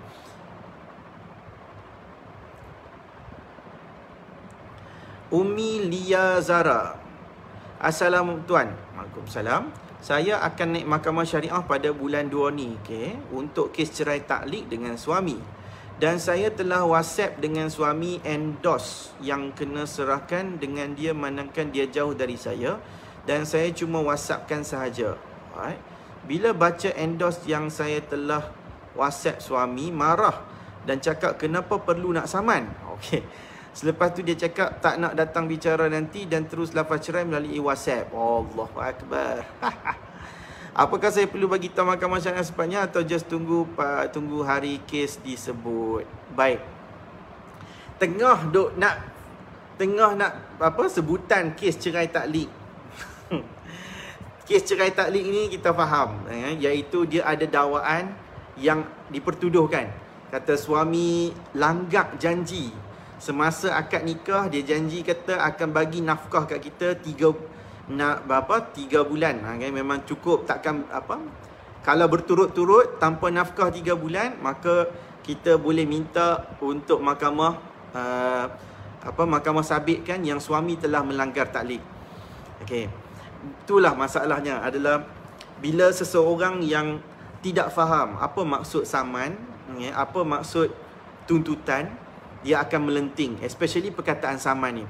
Umi Lia Zara, Assalamualaikum tuan. Waalaikumsalam. Saya akan naik mahkamah syariah pada bulan 2 ni, okey, untuk kes cerai taklik dengan suami. Dan saya telah WhatsApp dengan suami endorse yang kena serahkan dengan dia manakala dia jauh dari saya, dan saya cuma WhatsAppkan sahaja. Alright. Bila baca endorse yang saya telah WhatsApp suami, marah dan cakap kenapa perlu nak saman. Okey. Selepas tu dia cakap tak nak datang bicara nanti dan terus lafaz cerai melalui WhatsApp. Allahu Akbar. Apakah saya perlu bagi tahu mahkamah syariah secepatnya atau just tunggu hari kes disebut? Baik. Tengah nak sebutan kes cerai taklik. Kes cerai taklik ni kita faham, iaitu dia ada dakwaan yang dipertuduhkan. Kata suami langgak janji. Semasa akad nikah dia janji kata akan bagi nafkah kat kita 3 bulan. Memang cukup, takkan kalau berturut-turut tanpa nafkah 3 bulan, maka kita boleh minta untuk mahkamah mahkamah sabitkan yang suami telah melanggar taklik. Okey. Itulah masalahnya, adalah bila seseorang yang tidak faham apa maksud saman, apa maksud tuntutan, dia akan melenting, especially perkataan saman ni.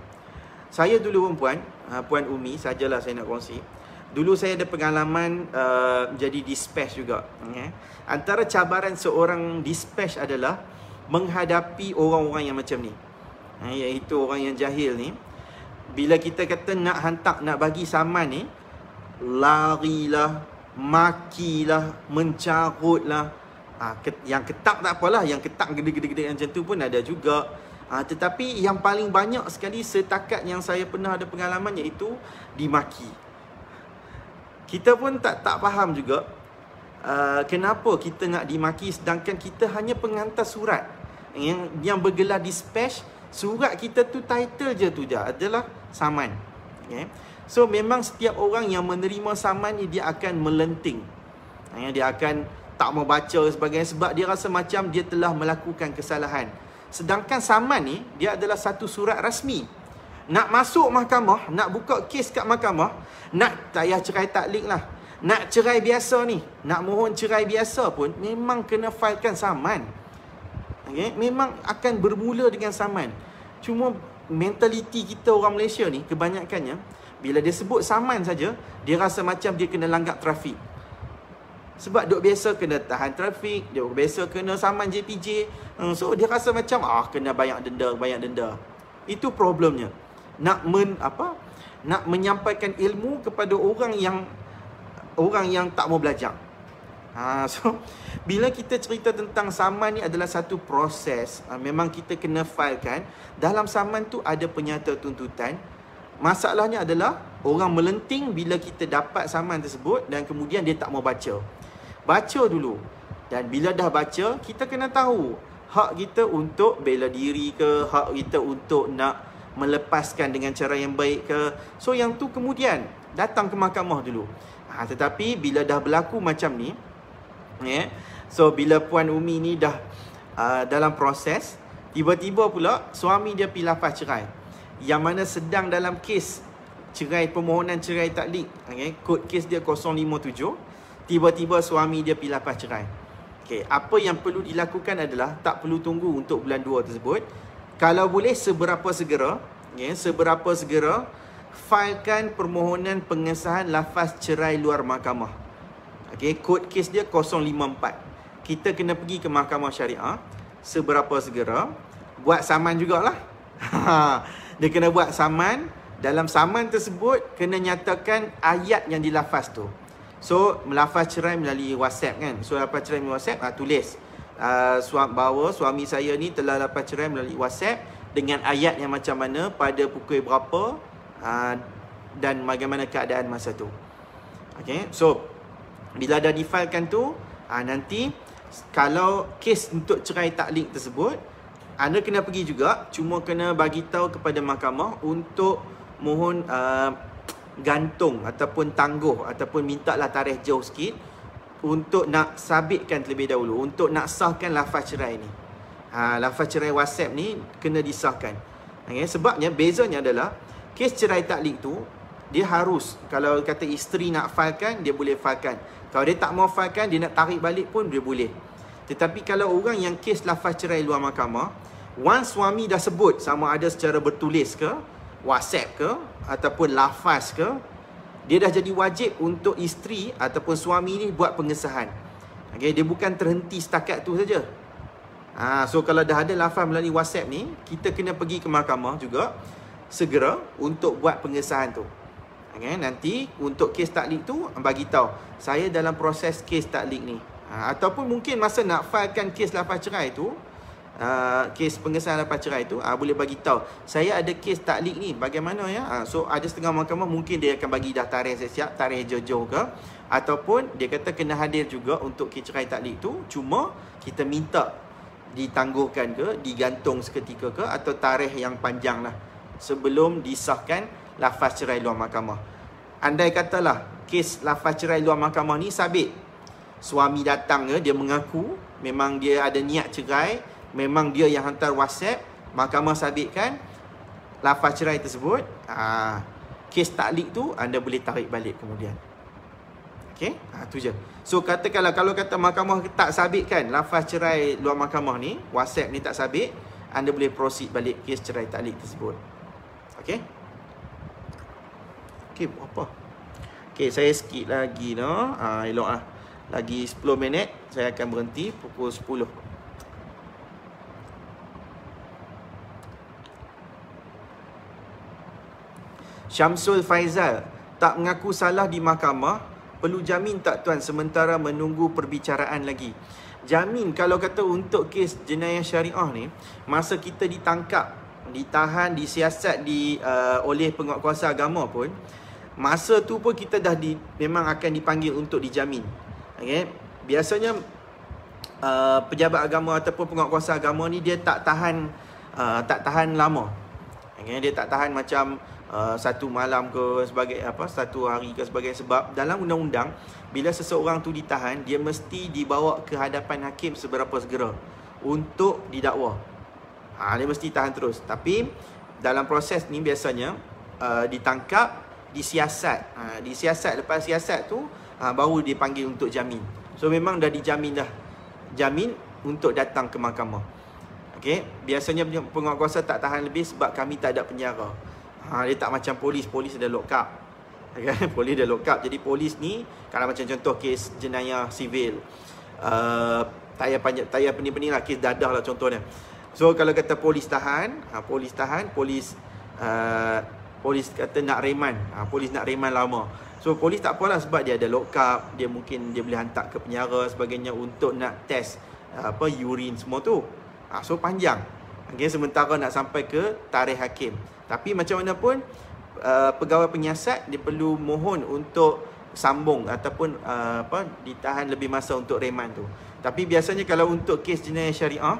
Saya dulu Puan Umi, sajalah saya nak kongsi. Dulu saya ada pengalaman jadi dispatch juga. Antara cabaran seorang dispatch adalah menghadapi orang-orang yang macam ni, iaitu orang yang jahil ni. Bila kita kata nak bagi saman ni, larilah, makilah, mencarutlah. Yang ketak tak apalah, yang ketak gede-gede macam tu pun ada juga. Tetapi yang paling banyak sekali setakat yang saya pernah ada pengalaman, iaitu dimaki. Kita pun tak faham juga kenapa kita nak dimaki, sedangkan kita hanya pengantar surat yang bergelar dispatch. Surat kita tu title je tu adalah saman. So memang setiap orang yang menerima saman ni dia akan melenting. Dia akan tak mau baca sebagainya sebab dia rasa macam dia telah melakukan kesalahan. Sedangkan saman ni dia adalah satu surat rasmi. Nak masuk mahkamah, nak buka kes kat mahkamah, nak tak payah cerai taklik lah, nak cerai biasa ni, nak mohon cerai biasa pun memang kena filekan saman. Memang akan bermula dengan saman. Cuma mentaliti kita orang Malaysia ni kebanyakannya, bila dia sebut saman saja, dia rasa macam dia kena langgak trafik. Sebab duk biasa kena tahan trafik, dia biasa kena saman JPJ. So dia rasa macam kena banyak denda. Itu problemnya. Nak menyampaikan ilmu kepada orang yang tak mau belajar. So bila kita cerita tentang saman ni adalah satu proses, memang kita kena filekan. Dalam saman tu ada penyata tuntutan. Masalahnya adalah orang melenting bila kita dapat saman tersebut dan kemudian dia tak mau baca. Baca dulu. Dan bila dah baca, kita kena tahu hak kita untuk bela diri ke, hak kita untuk nak melepaskan dengan cara yang baik ke. So yang tu kemudian datang ke mahkamah dulu. Tetapi bila dah berlaku macam ni, so bila Puan Umi ni dah dalam proses, tiba-tiba pula suami dia pilih lafaz cerai, yang mana sedang dalam kes cerai, permohonan cerai taklik. Kod kes dia 057. Tiba-tiba suami dia pilih lafaz cerai. Apa yang perlu dilakukan adalah tak perlu tunggu untuk bulan 2 tersebut. Kalau boleh seberapa segera, filekan permohonan pengesahan lafaz cerai luar mahkamah. Kod kes dia 054. Kita kena pergi ke mahkamah syariah seberapa segera, buat saman jugalah. Dia kena buat saman. Dalam saman tersebut kena nyatakan ayat yang dilafaz tu. So melafaz cerai melalui WhatsApp kan. So lafaz cerai melalui WhatsApp, tulis bahawa suami saya ni telah lafaz cerai melalui WhatsApp dengan ayat yang macam mana, pada pukul berapa, dan bagaimana keadaan masa tu. So bila dah difilekan tu, nanti kalau kes untuk cerai taklik tersebut, anda kena pergi juga, cuma kena bagi tahu kepada mahkamah untuk mohon gantung ataupun tangguh, ataupun mintalah tarikh jauh sikit untuk nak sabitkan terlebih dahulu, untuk nak sahkan lafaz cerai ni. Lafaz cerai WhatsApp ni kena disahkan. Sebabnya bezanya adalah kes cerai taklik tu dia harus, kalau kata isteri nak filekan, dia boleh filekan. Kalau dia tak mau filekan, dia nak tarik balik pun dia boleh. Tetapi kalau orang yang kes lafaz cerai luar mahkamah, once suami dah sebut, sama ada secara bertulis ke, WhatsApp ke, ataupun lafaz ke, dia dah jadi wajib untuk isteri ataupun suami ni buat pengesahan. Okay, dia bukan terhenti setakat tu saja. So kalau dah ada lafaz melalui WhatsApp ni, kita kena pergi ke mahkamah juga segera untuk buat pengesahan tu. Okay, nanti untuk kes taklik tu bagi tahu, saya dalam proses kes taklik ni. Ataupun mungkin masa nak filekan kes lafaz cerai tu, kes pengesahan lafaz cerai tu, boleh bagi tahu, saya ada kes taklik ni, bagaimana ya? So ada setengah mahkamah mungkin dia akan bagi dah tarikh siap, tarikh jauh-jauh ke, ataupun dia kata kena hadir juga untuk kes cerai taklik tu, cuma kita minta ditangguhkan ke, digantung seketika ke, atau tarikh yang panjang lah sebelum disahkan lafaz cerai luar mahkamah. Andai katalah kes lafaz cerai luar mahkamah ni sabit, suami datang ke, dia mengaku memang dia ada niat cerai, memang dia yang hantar WhatsApp, mahkamah sabitkan lafaz cerai tersebut, kes taklik tu anda boleh tarik balik kemudian. Okey, tu je. So katakanlah kalau kata mahkamah tak sabitkan lafaz cerai luar mahkamah ni, WhatsApp ni tak sabit, anda boleh proceed balik kes cerai taklik tersebut. Okey. Okey, buat apa? Okey, saya skip lagi eloklah. Lagi 10 minit saya akan berhenti pukul 10. Syamsul Faizal, tak mengaku salah di mahkamah, perlu jamin tak tuan sementara menunggu perbicaraan lagi? Jamin kalau kata untuk kes jenayah syariah ni, masa kita ditangkap, ditahan, disiasat oleh penguatkuasa agama pun, masa tu pun kita dah memang akan dipanggil untuk dijamin. Okay? Biasanya pejabat agama ataupun penguatkuasa agama ni dia tak tahan lama. Okay? Dia tak tahan macam satu malam ke sebagai satu hari ke sebagai, sebab dalam undang-undang bila seseorang tu ditahan, dia mesti dibawa ke hadapan hakim seberapa segera untuk didakwa. Dia mesti tahan terus. Tapi dalam proses ni biasanya ditangkap, disiasat. Disiasat, lepas siasat tu baru dipanggil untuk jamin. So memang dah dijamin dah. Jamin untuk datang ke mahkamah. Okey, biasanya penguatkuasa tak tahan lebih sebab kami tak ada penjara. Dia tak macam polis ada lock up. Okay? Polis ada lock up. Jadi polis ni kalau macam contoh kes jenayah sivil, tayar pening-pening lah, kes dadah lah contohnya. So kalau kata polis kata nak reman, polis nak reman lama. So polis tak apalah sebab dia ada lock up, dia boleh hantar ke penjara sebagainya untuk nak test urine semua tu. So panjang. Okay, sementara nak sampai ke tarikh hakim. Tapi macam mana pun pegawai penyiasat dia perlu mohon untuk sambung ataupun ditahan lebih masa untuk reman tu. Tapi biasanya kalau untuk kes jenayah syariah,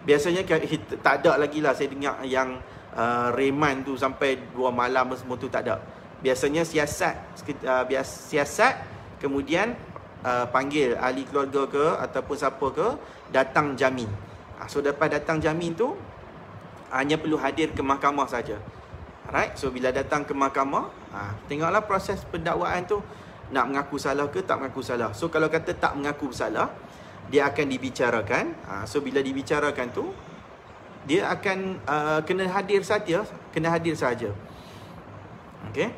biasanya tak ada lagi lah saya dengar yang reman tu sampai 2 malam semua tu tak ada. Biasanya siasat kemudian panggil ahli keluarga ke ataupun siapa ke datang jamin. So dapat datang jamin tu hanya perlu hadir ke mahkamah saja. Alright, so bila datang ke mahkamah, tengoklah proses pendakwaan tu nak mengaku salah ke tak mengaku salah. So kalau kata tak mengaku bersalah, dia akan dibicarakan. So bila dibicarakan tu, dia akan kena hadir saja. Okay.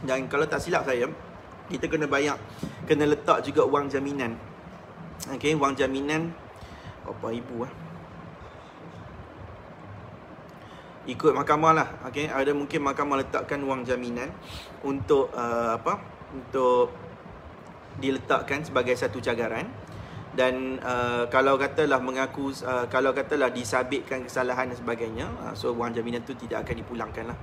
Dan kalau tak silap saya, kita kena letak juga wang jaminan. Okay, wang jaminan berapa ribu ikut mahkamah lah. Okay, ada mungkin mahkamah letakkan wang jaminan untuk untuk diletakkan sebagai satu cagaran. Dan kalau katalah kalau katalah disabitkan kesalahan dan sebagainya, so wang jaminan tu tidak akan dipulangkan lah.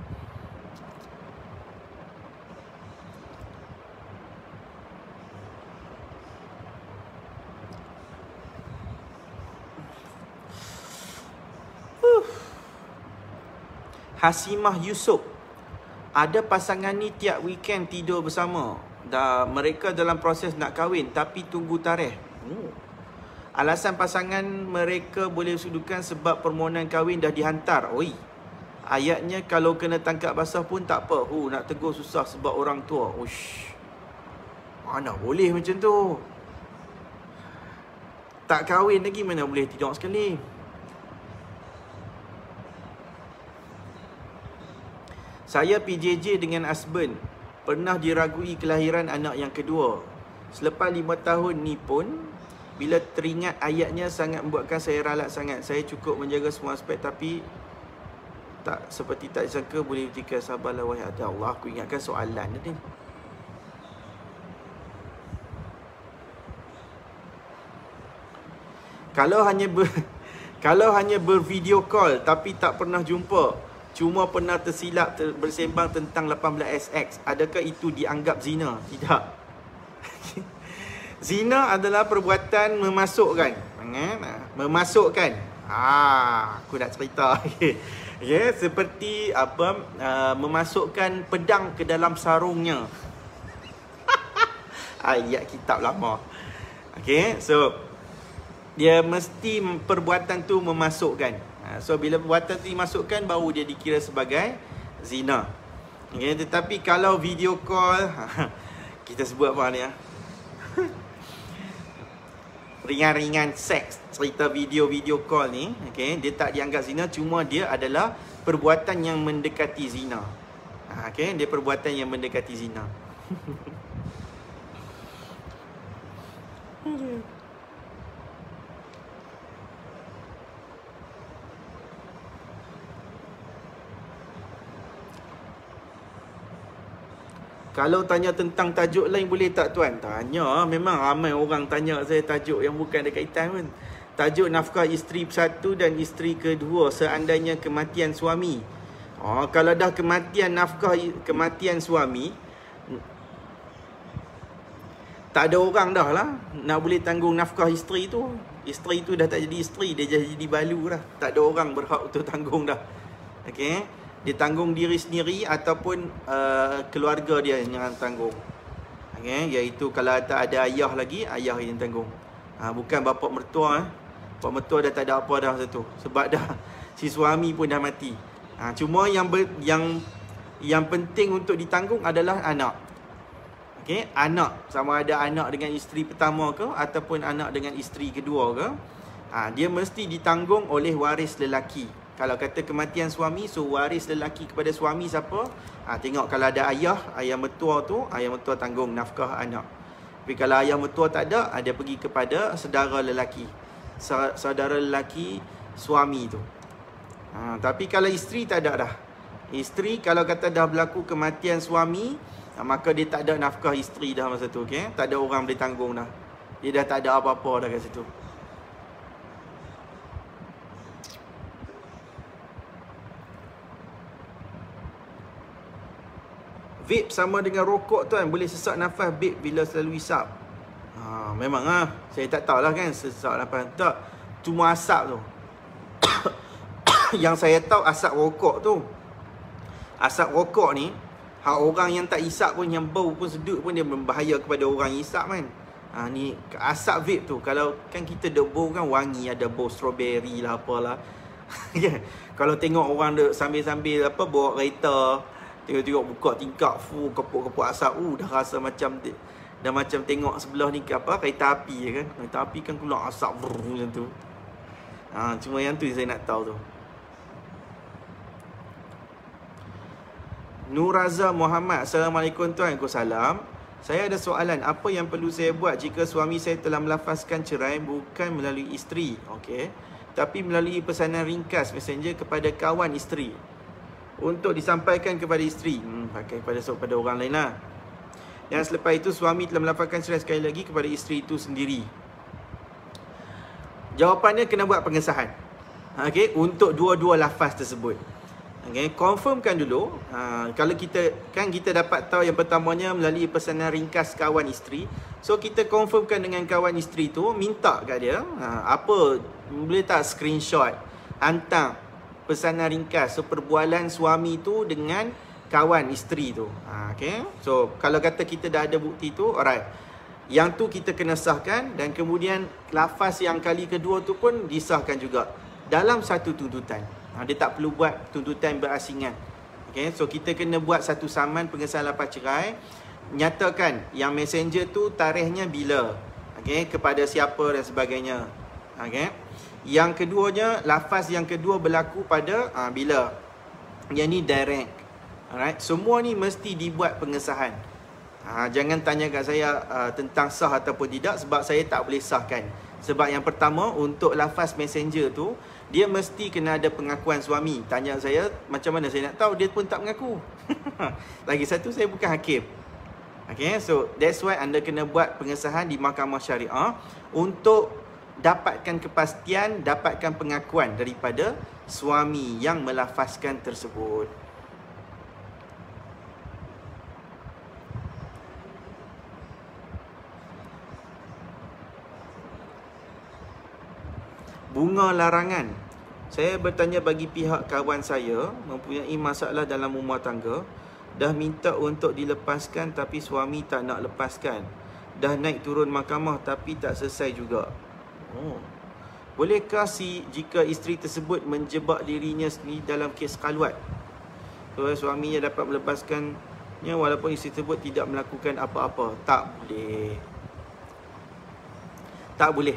Hasimah Yusof, ada pasangan ni tiap weekend tidur bersama. mereka dalam proses nak kahwin tapi tunggu tarikh. Alasan pasangan mereka boleh sudukan sebab permohonan kahwin dah dihantar. Oi. Ayatnya kalau kena tangkap basah pun tak apa. Nak tegur susah sebab orang tua. Ush. Mana boleh macam tu? Tak kahwin lagi mana boleh tidur sekali. Saya PJJ dengan husband. Pernah diragui kelahiran anak yang kedua. Selepas 5 tahun ni pun, bila teringat ayatnya sangat membuatkan saya ralat sangat. Saya cukup menjaga semua aspek tapi tak seperti tak disangka boleh buktikan sabarlah wahai Allah. Aku ingatkan soalan ni. Kalau hanya bervideo call tapi tak pernah jumpa, cuma pernah tersilap bersembang tentang 18SX, adakah itu dianggap zina? Tidak. Zina adalah perbuatan memasukkan. Memasukkan. Aku nak cerita. Okay, seperti apa, memasukkan pedang ke dalam sarungnya. Ayat kitab lama. Okay, so dia mesti perbuatan tu memasukkan. So bila perbuatan tu dimasukkan, baru dia dikira sebagai zina. Okay, tetapi kalau video call, kita sebut apa ni? Ringan-ringan seks, cerita video call ni, okay, dia tak dianggap zina, cuma dia adalah perbuatan yang mendekati zina. Okay, dia perbuatan yang mendekati zina. Kalau tanya tentang tajuk lain boleh tak tuan? Tanya, memang ramai orang tanya saya tajuk yang bukan ada kaitan pun. Tajuk nafkah isteri satu dan isteri kedua seandainya kematian suami. Kalau dah kematian suami, tak ada orang dah lah nak boleh tanggung nafkah isteri tu. Isteri tu dah tak jadi isteri, dia jadi balu dah. Tak ada orang berhak untuk tanggung dah. Okay, dia tanggung diri sendiri ataupun keluarga dia yang tanggung. Okay, iaitu kalau tak ada ayah lagi, ayah yang tanggung. Bukan bapa mertua. Bapa mertua dah tak ada apa dah satu. Sebab dah si suami pun dah mati. Cuma yang penting untuk ditanggung adalah anak. Okay, anak, sama ada anak dengan isteri pertama ke ataupun anak dengan isteri kedua ke, dia mesti ditanggung oleh waris lelaki. Kalau kata kematian suami, so waris lelaki kepada suami siapa? Tengok kalau ada ayah mertua tu, ayah mertua tanggung nafkah anak. Tapi kalau ayah mertua tak ada, dia pergi kepada saudara lelaki. Saudara lelaki suami tu. Tapi kalau isteri tak ada dah. Isteri kalau kata dah berlaku kematian suami, maka dia tak ada nafkah isteri dah masa tu, okey? Tak ada orang boleh tanggung dah. Dia dah tak ada apa-apa dah kat situ. Vape sama dengan rokok tuan, boleh sesak nafas vape bila selalu hisap. Memang saya tak tahulah kan sesak nafas. Tak, cuma asap tu. Yang saya tahu asap rokok tu. Asap rokok ni, orang yang tak hisap pun, yang bau pun sedut pun, dia berbahaya kepada orang yang hisap kan. Ni asap vape tu, kalau kan kita ada bau kan wangi, ada bau strawberry lah apalah. Kalau tengok orang duk sambil-sambil bawa kereta, tengok-tengok buka tingkap, kepuk-kepuk asap, dah rasa macam tengok sebelah ni kereta api kan. Kereta api kan keluar asap macam tu. Cuma yang tu saya nak tahu tu. Nuraza Muhammad, Assalamualaikum tuan. Waalaikumsalam. Saya ada soalan, apa yang perlu saya buat jika suami saya telah melafazkan cerai bukan melalui isteri, okey, tapi melalui pesanan ringkas messenger kepada kawan isteri untuk disampaikan kepada isteri, pakai kepada orang lain lah. Yang selepas itu suami telah melafazkan cerai sekali lagi kepada isteri itu sendiri. Jawapannya kena buat pengesahan, okey, untuk dua-dua lafaz tersebut. Okay, confirmkan dulu. Kalau kita dapat tahu yang pertamanya melalui pesanan ringkas kawan isteri. So kita confirmkan dengan kawan isteri tu, minta kat dia apa, boleh tak screenshot, hantar pesanan ringkas, so perbualan suami tu dengan kawan isteri tu. Okay. So kalau kata kita dah ada bukti tu, alright, yang tu kita kena sahkan. Dan kemudian lafaz yang kali kedua tu pun disahkan juga dalam satu tuntutan. Dia tak perlu buat tuntutan berasingan. Okay. So kita kena buat satu saman pengesahan lafaz cerai, nyatakan yang messenger tu tarikhnya bila, okay, kepada siapa dan sebagainya. Okay. Yang keduanya, lafaz yang kedua berlaku pada bila. Yang ni direct. Alright, semua ni mesti dibuat pengesahan. Jangan tanya kat saya tentang sah ataupun tidak, sebab saya tak boleh sahkan. Sebab yang pertama, untuk lafaz messenger tu, dia mesti kena ada pengakuan suami. Tanya saya, macam mana saya nak tahu? Dia pun tak mengaku. Lagi satu, saya bukan hakim. Okay, so that's why anda kena buat pengesahan di mahkamah syariah untuk dapatkan kepastian, dapatkan pengakuan daripada suami yang melafazkan tersebut. Bunga larangan. Saya bertanya bagi pihak kawan saya mempunyai masalah dalam rumah tangga. Dah minta untuk dilepaskan tapi suami tak nak lepaskan. Dah naik turun mahkamah tapi tak selesai juga. Bolehkah jika isteri tersebut menjebak dirinya sendiri dalam kes kaluat, suaminya dapat melepaskannya walaupun isteri tersebut tidak melakukan apa-apa? Tak boleh. Tak boleh.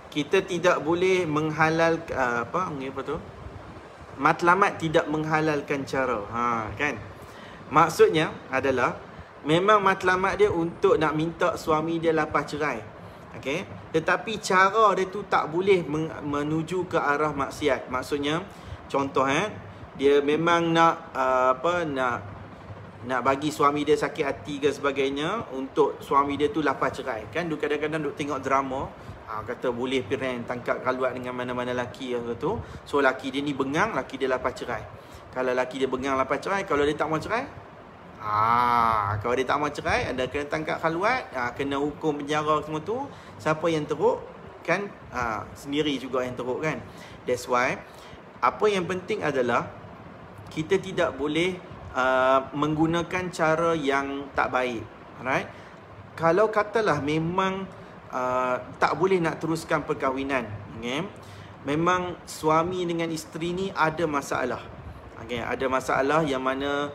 Kita tidak boleh menghalalkan apa tu? Matlamat tidak menghalalkan cara. Kan? Maksudnya adalah memang matlamat dia untuk nak minta suami dia lapas cerai. Okey. Tetapi cara dia tu tak boleh menuju ke arah maksiat. Maksudnya contoh dia memang nak nak bagi suami dia sakit hati ke sebagainya untuk suami dia tu lapas cerai. Kan kadang-kadang duk tengok drama, kata boleh piran tangkap kaluat dengan mana-mana lelaki tu. So lelaki dia ni bengang, lelaki dia lapas cerai. Kalau lelaki dia bengang lapas cerai, kalau dia tak mau cerai, kalau dia tak mau cerai, anda kena tangkap kaluat, kena hukum penjara semua tu. Siapa yang teruk kan sendiri juga yang teruk kan. That's why apa yang penting adalah kita tidak boleh menggunakan cara yang tak baik. Alright? Kalau katalah memang tak boleh nak teruskan perkahwinan, okay? Memang suami dengan isteri ni ada masalah, okay? Ada masalah yang mana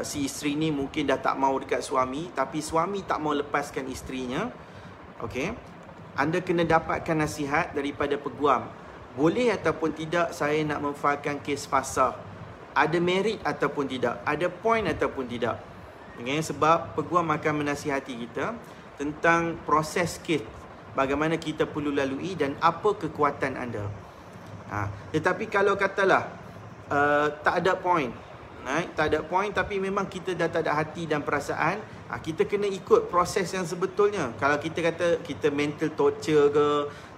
si isteri ni mungkin dah tak mau dekat suami, tapi suami tak mau lepaskan isterinya. Okay? Anda kena dapatkan nasihat daripada peguam. Boleh ataupun tidak saya nak memfahamkan kes fasakh, ada merit ataupun tidak, ada point ataupun tidak, okay? Sebab peguam akan menasihati kita tentang proses kes, bagaimana kita perlu lalui dan apa kekuatan anda. Tetapi kalau katalah tak ada point, tak ada point, tapi memang kita dah tak ada hati dan perasaan, kita kena ikut proses yang sebetulnya. Kalau kita kata kita mental torture ke,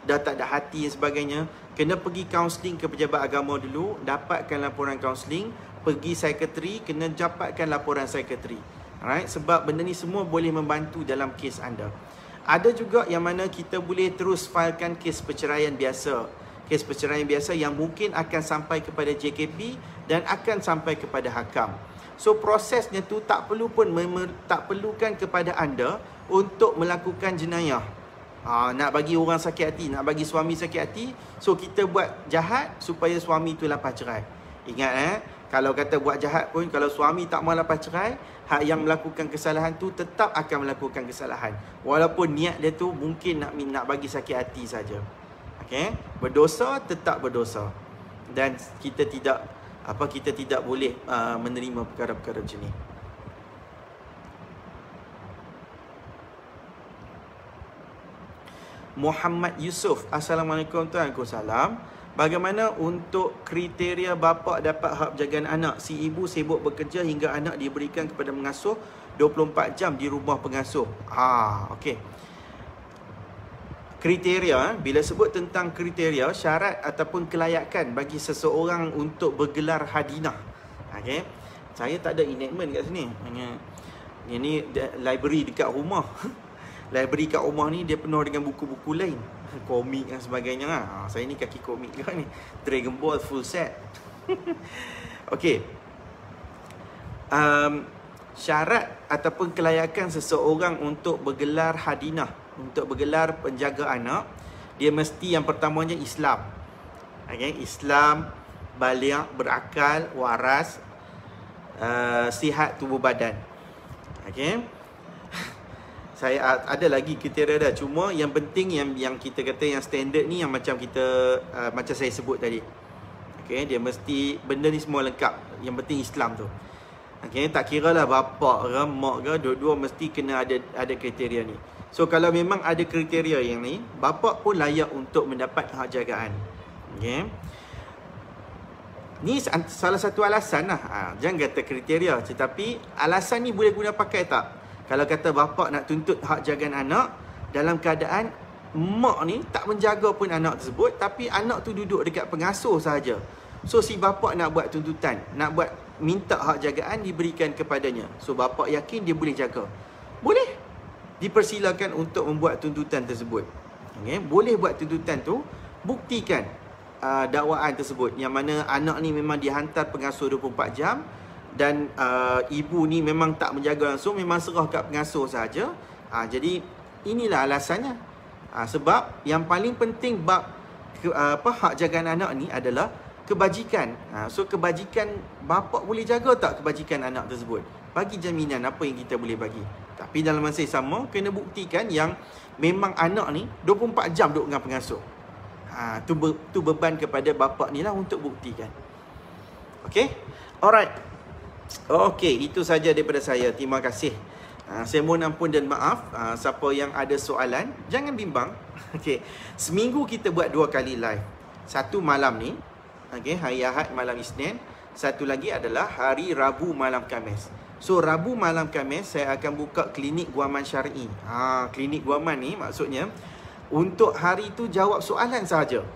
dah tak ada hati dan sebagainya, kena pergi kaunseling ke pejabat agama dulu, dapatkan laporan kaunseling, pergi psikiatri, kena dapatkan laporan psikiatri. Alright, sebab benda ni semua boleh membantu dalam kes anda. Ada juga yang mana kita boleh terus filekan kes perceraian biasa. Kes perceraian biasa yang mungkin akan sampai kepada JKP dan akan sampai kepada hakam. So prosesnya tu tak perlu pun tak perlukan kepada anda untuk melakukan jenayah. Nak bagi orang sakit hati, nak bagi suami sakit hati, so kita buat jahat supaya suami tu lapas cerai. Ingat kalau kata buat jahat pun, kalau suami tak mahu lapas cerai, hak yang melakukan kesalahan tu tetap akan melakukan kesalahan. Walaupun niat dia tu mungkin nak bagi sakit hati saja. Okay? Berdosa tetap berdosa. Dan kita tidak boleh menerima perkara-perkara macam ni. Muhammad Yusuf, Assalamualaikum tuan. Waalaikumsalam. Bagaimana untuk kriteria bapa dapat hak penjagaan anak? Si ibu sibuk bekerja hingga anak diberikan kepada mengasuh 24 jam di rumah pengasuh. Okey. Kriteria, bila sebut tentang kriteria, syarat ataupun kelayakan bagi seseorang untuk bergelar hadinah. Okey. Saya tak ada enactment kat sini. Ini library dekat rumah. Library kat rumah ni dia penuh dengan buku-buku lain, komik dan sebagainya. Saya ni kaki komik ke ni, Dragon Ball full set. Okey. Syarat ataupun kelayakan seseorang untuk bergelar hadinah, untuk bergelar penjaga anak, dia mesti yang pertamanya Islam. Okay? Islam, baligh, berakal, waras, sihat tubuh badan. Okay? Saya ada lagi kriteria dah. Cuma yang penting yang kita kata yang standard ni yang macam kita macam saya sebut tadi. Okay, dia mesti benda ni semua lengkap. Yang penting Islam tu. Okay, tak kira lah bapak ke mak ke, dua-dua mesti kena ada kriteria ni. So kalau memang ada kriteria yang ni, bapak pun layak untuk mendapat hak jagaan. Okay. Ni salah satu alasan lah. Jangan kata kriteria, tetapi alasan ni boleh guna pakai tak? Kalau kata bapak nak tuntut hak jagaan anak dalam keadaan mak ni tak menjaga pun anak tersebut, tapi anak tu duduk dekat pengasuh sahaja. So si bapak nak buat tuntutan, nak buat minta hak jagaan diberikan kepadanya. So bapak yakin dia boleh jaga. Boleh. Dipersilakan untuk membuat tuntutan tersebut. Okay? Boleh buat tuntutan tu, buktikan dakwaan tersebut yang mana anak ni memang dihantar pengasuh 24 jam. Dan ibu ni memang tak menjaga langsung, memang serah kat pengasuh sahaja. Jadi inilah alasannya. Sebab yang paling penting bab hak jagaan anak ni adalah kebajikan. So kebajikan bapak boleh jaga tak kebajikan anak tersebut? Bagi jaminan apa yang kita boleh bagi. Tapi dalam masa yang sama kena buktikan yang memang anak ni 24 jam duduk dengan pengasuh. Tu beban kepada bapak ni lah untuk buktikan. Okay? Alright. Okey, itu saja daripada saya. Terima kasih. Saya mohon ampun dan maaf. Siapa yang ada soalan, jangan bimbang. Okey, seminggu kita buat 2 kali live. Satu malam ni, okey, hari Ahad malam Isnin. Satu lagi adalah hari Rabu malam Khamis. So Rabu malam Khamis saya akan buka klinik guaman syar'i. Klinik guaman ni maksudnya untuk hari tu jawab soalan sahaja.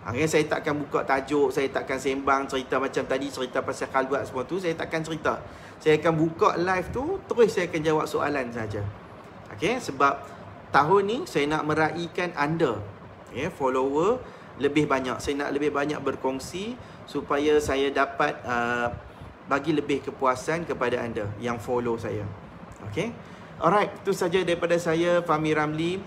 Saya takkan buka tajuk, saya takkan sembang cerita macam tadi, cerita pasal khalwat semua tu, saya takkan cerita. Saya akan buka live tu, terus saya akan jawab soalan saja. Okay, sebab tahun ni saya nak meraihkan anda, follower lebih banyak. Saya nak lebih banyak berkongsi supaya saya dapat bagi lebih kepuasan kepada anda yang follow saya. Okay, alright, itu saja daripada saya, Fahmi Ramli.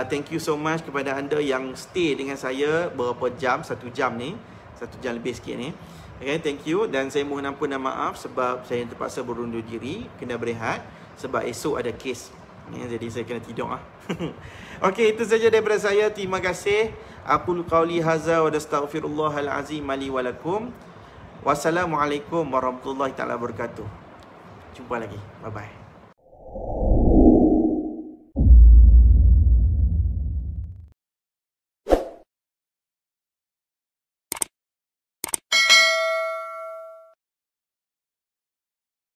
Thank you so much kepada anda yang stay dengan saya berapa jam, 1 jam ni, 1 jam lebih sikit ni. Okay, thank you. Dan saya mohon ampun dan maaf sebab saya terpaksa berundur diri, kena berehat sebab esok ada kes. Jadi saya kena tidur lah. Okay, itu saja daripada saya. Terima kasih. Aqul qawli hadza wa astaghfirullahal azim li wa lakum. Wassalamualaikum warahmatullahi taala wabarakatuh. Jumpa lagi. Bye bye.